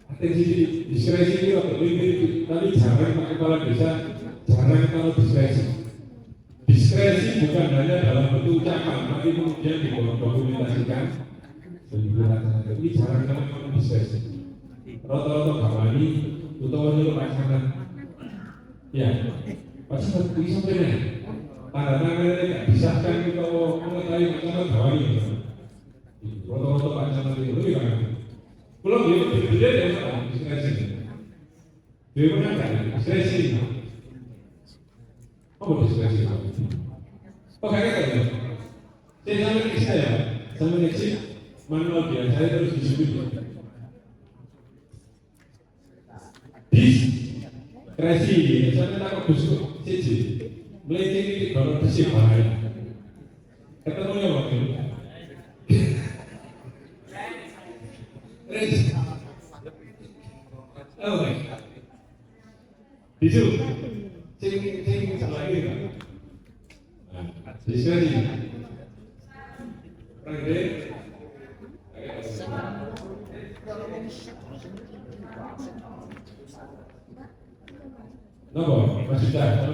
Atensi diskresi ini rodo ini, tapi jangan Pak Kepala Desa, jangan kalau diskresi. Diskresi bukan hanya dalam bentuk ucapan, tapi kemudian didokumentasikan dan dilaksanakan. Ini jangan kalau diskresi. Rodo kawani, utawa nyeluk pasangan. Ya, pasangan itu sampai tanda-tanda tidak disahkan kita mengetahui pasangan kawani. Rodo pasangan itu lebih banyak. Belum dia yang diskresi. Dia menangkan diskresi. Oh diskresi. Oh kayak gitu. Saya sama ngecip manual dia. Saya terus disebut. Diskresi. Saya tak busuk. Cici. Melenceng ini kalau bersih bahaya. Ketemunya waktu itu. Oh my God. Bisu, cing salah ini kan? Diskresi. Rangde. Nopo, sudah.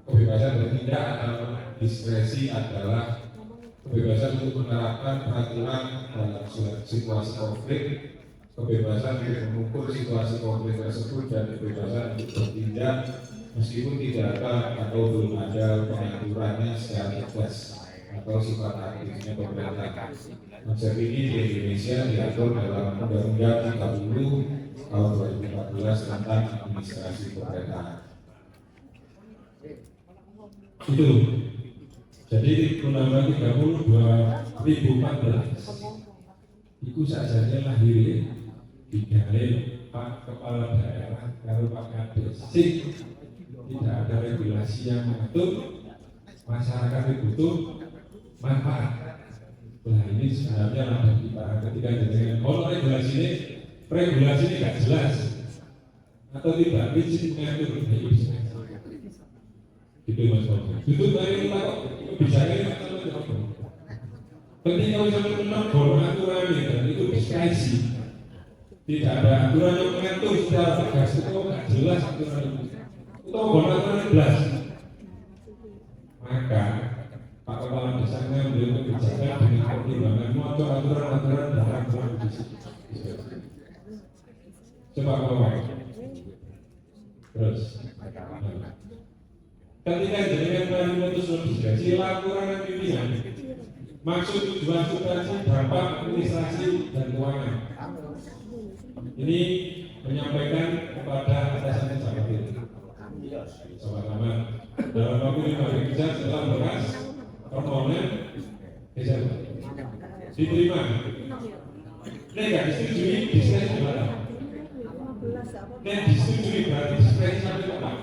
Kebebasan bertindak atau diskresi adalah kebebasan untuk menerapkan peraturan dalam situasi konflik, kebebasan untuk mengukur situasi konflik tersebut, dan kebebasan untuk bertindak meskipun tidak ada atau belum ada pengaturannya secara tegas atau sifat aktifnya pemerintah. Konsep ini di Indonesia diatur dalam Undang-Undang 30 tahun 2014 tentang administrasi pemerintahan. Itu. Jadi Undang-Undang 30 2014 itu saja lahir digawe Pak Kepala Daerah kalau Pak Kades. Tidak ada regulasi yang mengatur, masyarakat itu butuh manfaat. Nah ini sebenarnya ada kita ketika dengan kalau regulasi ini nggak jelas atau tidak prinsip mengatur itu Mas Pak. Itu dari Pak bicara ketika misalnya menegor aturan itu diskresi, tidak ada aturan yang mengatur secara tegas itu nggak jelas aturan itu. Itu aturan jelas. Maka Pak Kepala Desa mengambil kebijakan dengan pertimbangan motor aturan-aturan dalam kondisi. Coba bawa. Terus. Ketika jaringan memutus diskresi laporan pimpinan maksud tujuan substansi dampak administrasi dan keuangan. Ini menyampaikan kepada atasan Jabatin. Sama-sama dalam waktu 5 hari kerja setelah berkas permohonan diterima. Nek nggak disetujui, diskresi gimana? Nek disetujui berarti diskresi sampai kapan?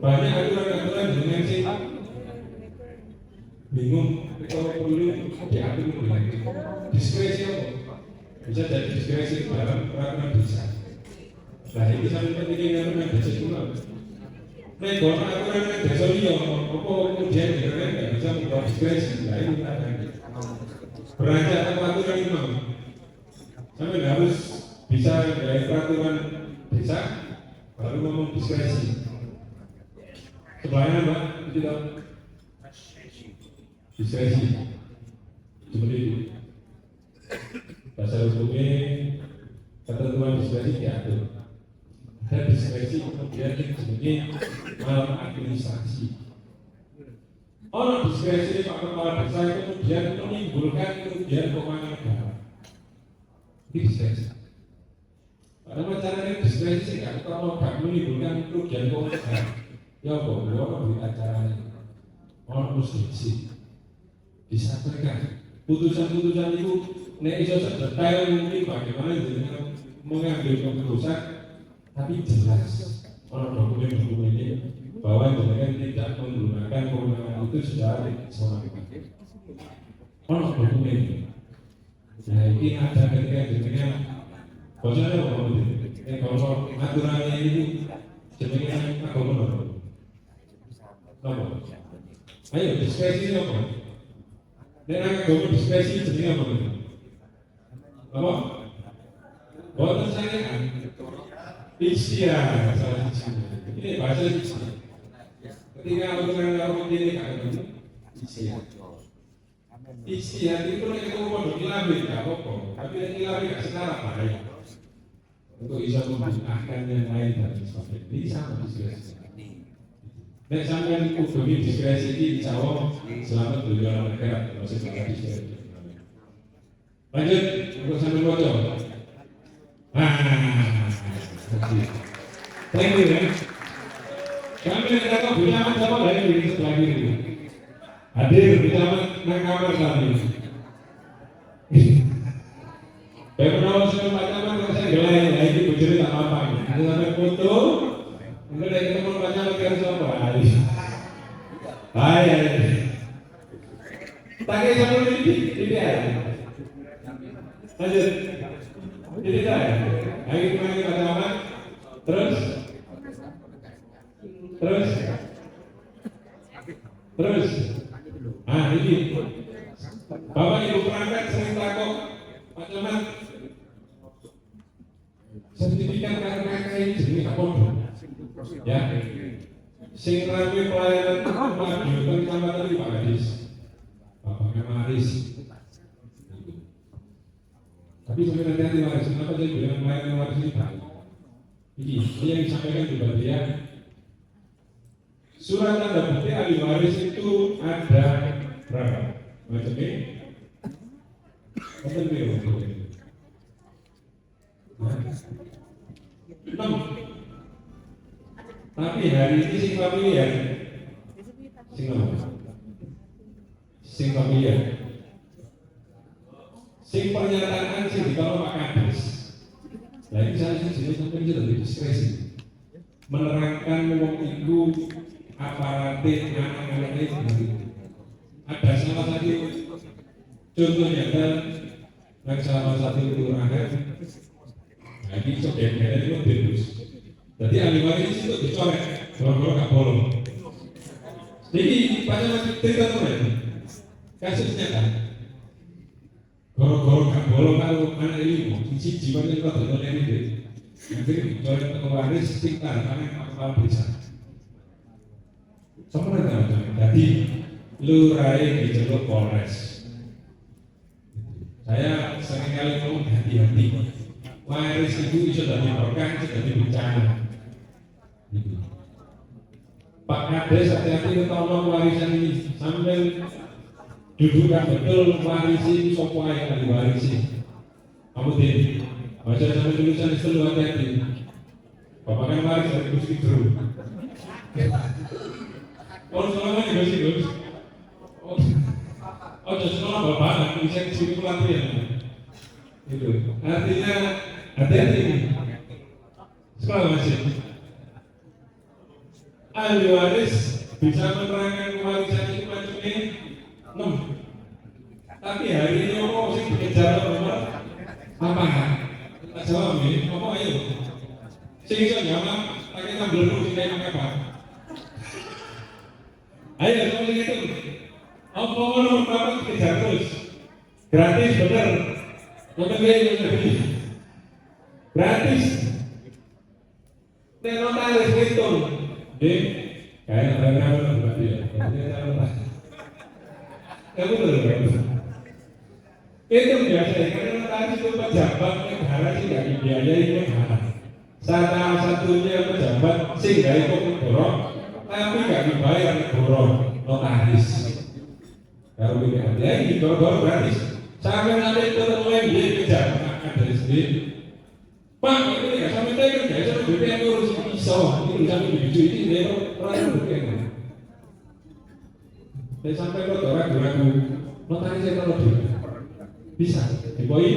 Banyak aturan-aturan dengan sih bingung kalau perlu diatur lagi. Diskresi apa? Bisa jadi diskresi dalam peraturan desa. Nah ini sampai pentingnya aturan desa juga. Nek kalau aturan desa liya, apa kemudian kita nggak bisa membuat diskresi? Nah ini ada. Beranjak aturan itu, sampai harus bisa dari peraturan desa baru ngomong diskresi. Sebelahnya Mbak, tidak diskresi seperti itu. Dasar hukumnya ketentuan diskresi diatur. Dan diskresi kemudian sebagai maladministrasi. Orang diskresi Pak Kepala Desa kemudian menimbulkan kerugian keuangan negara. Ini diskresi. Padahal caranya diskresi kalau tidak menimbulkan kerugian keuangan negara. Ya kok, orang beri acaranya, orang musisi disampaikan putusan-putusan itu, nek iso detail mungkin bagaimana jenengan mengambil keputusan, tapi jelas orang dokumen ini bahwa jenengan tidak menggunakan kewenangan itu secara semata. Orang dokumen, nah ini ada ketika jenengan, bosnya apa ini? Kalau aturannya ini jenengan agama. Apa? Ayo diskresi apa? Nek agama diskresi jenenge apa? Apa? Boten syariat. Istilah salah satu. Ini bahasa istilah. Ketika orang ini agama istilah. Istilah itu nek kono kilami gak apa-apa, tapi nek kilami gak setara bahaya. Untuk bisa memudahkan yang lain dan sebagainya. Ini sama diskresi. Nek sampean kudu diskresi iki insyaallah selamat berjuang negara masih diskresi. Lanjut untuk sampean waca. Thank you ya. Kami nak punya apa lagi di sebelah kiri. Hadir di nang kamar kami. Beberapa saya macam saya gelai lagi bercerita apa ini. Ada sampai foto. Enggak ada yang mau baca lagi siapa? Hai. Pakai sabun ini ya. Lanjut. Ini dah. Hari kemarin baca apa? Terus. Ah ini. Bapak Ibu perangkat sering takut Pak Camat. Sertifikat karena ini jenis apa? Ya, sing rame pelayanan pemadian kecamatan di Pak Gadis, Bapak Kemaris. Tapi sebenarnya nanti waris, kenapa saya bilang pelayanan waris ini Pak? Ini yang disampaikan di bagian surat tanda bukti ahli waris itu ada berapa? Macam ini? Macam ini? 6. Tapi hari ini sing familiar, sing familiar, sing pernyataan sing dikawal Pak Kades. Nah ini saya jenis sampai ini lebih diskresi, menerangkan wong itu aparatif anak-anak itu. Ada salah satu contohnya kan, salah satu kelurahan, nah ini coba-coba itu bebas. Jadi ahli waris itu dicoret, kalau nggak bolong. Jadi pada waktu cerita teman, kasusnya kan, kalau nggak bolong kalau anak ini isi jiwanya kalau tidak ini, nanti dicoret ke waris tinggal karena kepala desa. Sebenarnya, jadi lurai di jalur Polres. Saya seringkali ngomong hati-hati. Waris itu sudah dilaporkan, sudah dibencana. Pak Kades hati-hati tolong warisan ini sambil dudukan betul warisi sopo ae kan warisi. Kamu din, baca sampai tulisan itu lu hati-hati. Bapak kan waris dari Gus Fidru. Oh selama ini Gus Gus. Oh jadi sekolah bapak, bisa disini pelatihan. Itu artinya hati-hati ini. Sekolah masih. Ahli waris bisa menerangkan warisan itu macamnya 6. Tapi hari ini orang sih dikejar nomor apa? Tak jawab nih, apa ayo? Sing iso jawab, pakai tambel dulu sing kayak apa? Ayo soal itu. Apa nomor berapa dikejar terus? Gratis bener. Nomor lebih gratis. Notaris hitung. Kayak ada berarti ya. Kamu betul. Itu biasa karena notaris itu pejabat negara sih nggak dibiayai negara. Satunya pejabat sih nggak ikut negara, tapi nggak dibayar negara notaris. Kalau dibiayai di negara gratis. Sampai nanti ketemu yang dia kejar ada sendiri. Pak, ini nggak sampai tadi kan nggak sampai BPN urus pisau, ini sampai begitu ini dia orang BPN. Saya sampai ke orang ragu, notaris saya kalau dia bisa di poin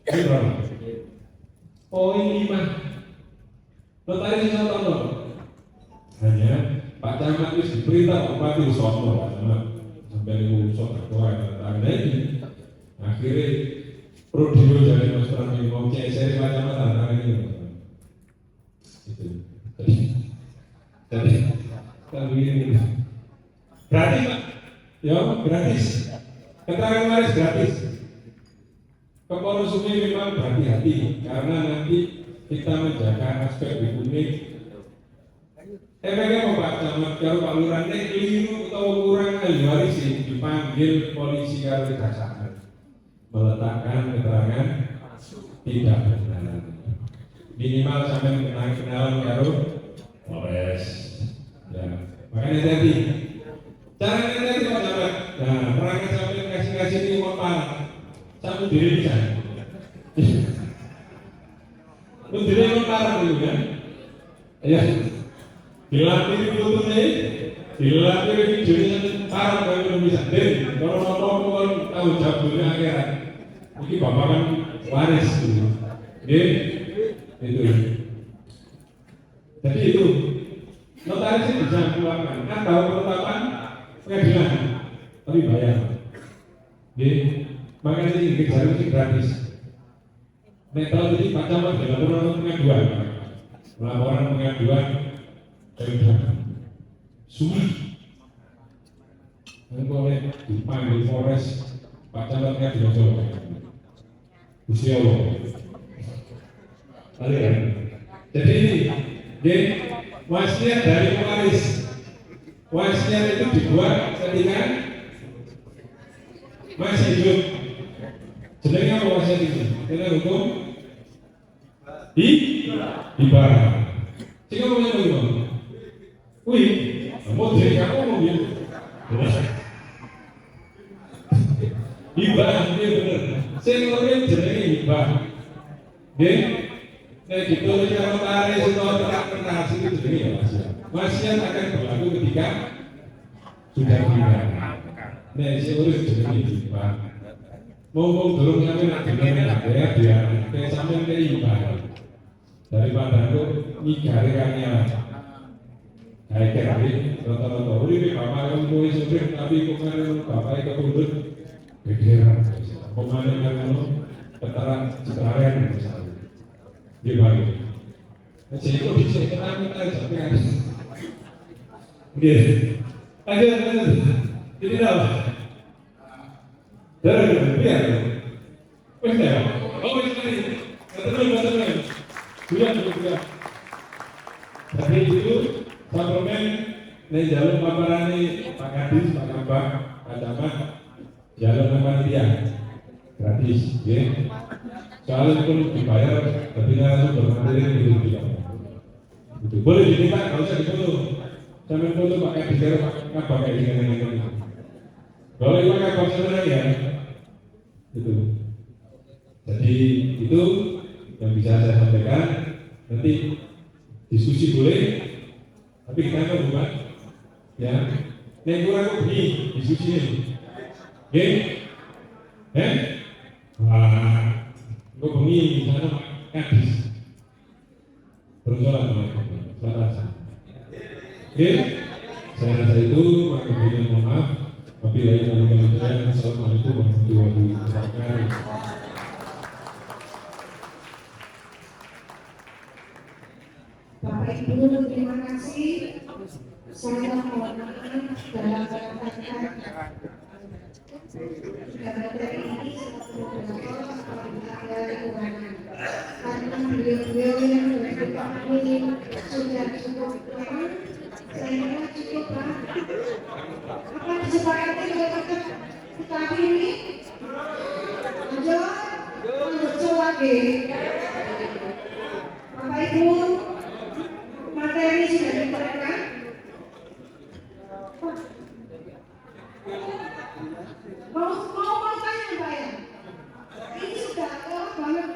ini berapa? Poin 5. Notaris saya tahu hanya Pak Camat itu diperintah Bupati Usono Pak Camat sampai Usono ada ini akhirnya Prodio dari Mas Pram yang mau CSR macam apa ini itu jadi kalau ini gratis Pak ya gratis keterangan waris gratis kekonsumen memang berhati-hati karena nanti kita menjaga aspek hukumnya efeknya apa Pak Camat kalau Pak Lurah ini keliru atau kurang ahli waris dipanggil polisi kalau kejaksaan meletakkan keterangan tidak benar minimal sampai kenalan karo Polres ya makanya tadi caranya tadi Pak Camat nah perangkat sampai kasih ini apa satu diri bisa itu diri parah dulu kan ya dilatih fotonya dilatih videonya parah kalau belum bisa dan kalau nonton tahu jawabnya akhirat ini bapak kan waris dulu itu jadi itu notaris bisa keluarkan atau penetapan pengadilan tapi bayar makanya ini kejar itu gratis metal ini Pak Camat laporan pengaduan sulit boleh dipanggil Polres Pak Camatnya di Jawa usia Allah jadi ini wasiat dari pewaris wasiat itu dibuat ketika masih hidup jenenge apa wasiat itu? Kena hukum ibarat sehingga ngomongnya bagaimana? Wih, mau jadi kamu ngomong gitu hibah, ini bener. Saya ngomongin jenenge hibah. Nggih. Nek ditulis karo notaris atau interpretasi itu jenenge wasiat. Wasiat akan berlaku ketika sudah hibah. Nek sing urus jenenge hibah. Ngomong durung sampe nak bener ya biar kayak sampean ke hibah. Daripada itu ngigare kanya. Kayak kali rata-rata urip bapak kan mulai supir tapi kok kan bapak kepundhut gegeran. Pemain kan keterangan cetaraan misalnya. Gimana? Jadi kok bisa kita sampai Oke. Lanjut. Jadi apa? Biar. Wes ya. Oh, ini. Betul. Sudah. Tapi itu suplemen nih jalur paparani Pak Kadis, Pak Kambang, Pak Camat, jalur panitia gratis, ya. Soalnya pun dibayar, tapi langsung bermateri itu tidak. Itu boleh diminta, kalau usah difoto, sampai foto Pak Kadis, Pak Kambang kayak gini. Kalau itu kan konselor ya, itu. Jadi itu yang bisa saya sampaikan. Nanti diskusi boleh, tapi kita kan bukan ya. Nek kurang begini diskusi ini, oke? Wah, kok begini misalnya kadis bersolat salah. Oke, saya rasa itu makanya mohon maaf. Apabila yang saya assalamualaikum warahmatullahi wabarakatuh. Bapak Ibu, terima kasih. Saya mohon maaf dalam kata-kata materi ini ada kekurangan karena beliau-beliau yang memberikan ini sudah cukup lama. Saya kira cukup lah. Apa disepakati dengan kita ini? Lanjut lagi. Bapak Ibu, materi sudah diberikan. Mau tanya Pak ya? Ini sudah lewat banget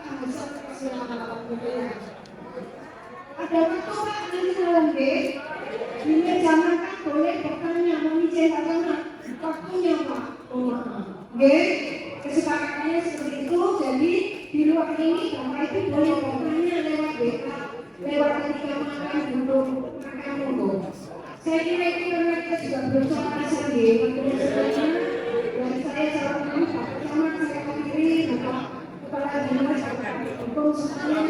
ada waktu Pak nanti malam deh. Ini zaman kan boleh bertanya, memicen karena waktunya Pak. Oke, kesepakatannya seperti itu. Jadi di luar ini Bapak itu boleh bertanya lewat WA, lewat ketika makan untuk makan monggo. Saya kira itu karena kita juga belum sama sekali. Dan saya sarankan Pak Camat, saya akhiri Bapak Kepala Dinas Hukum semuanya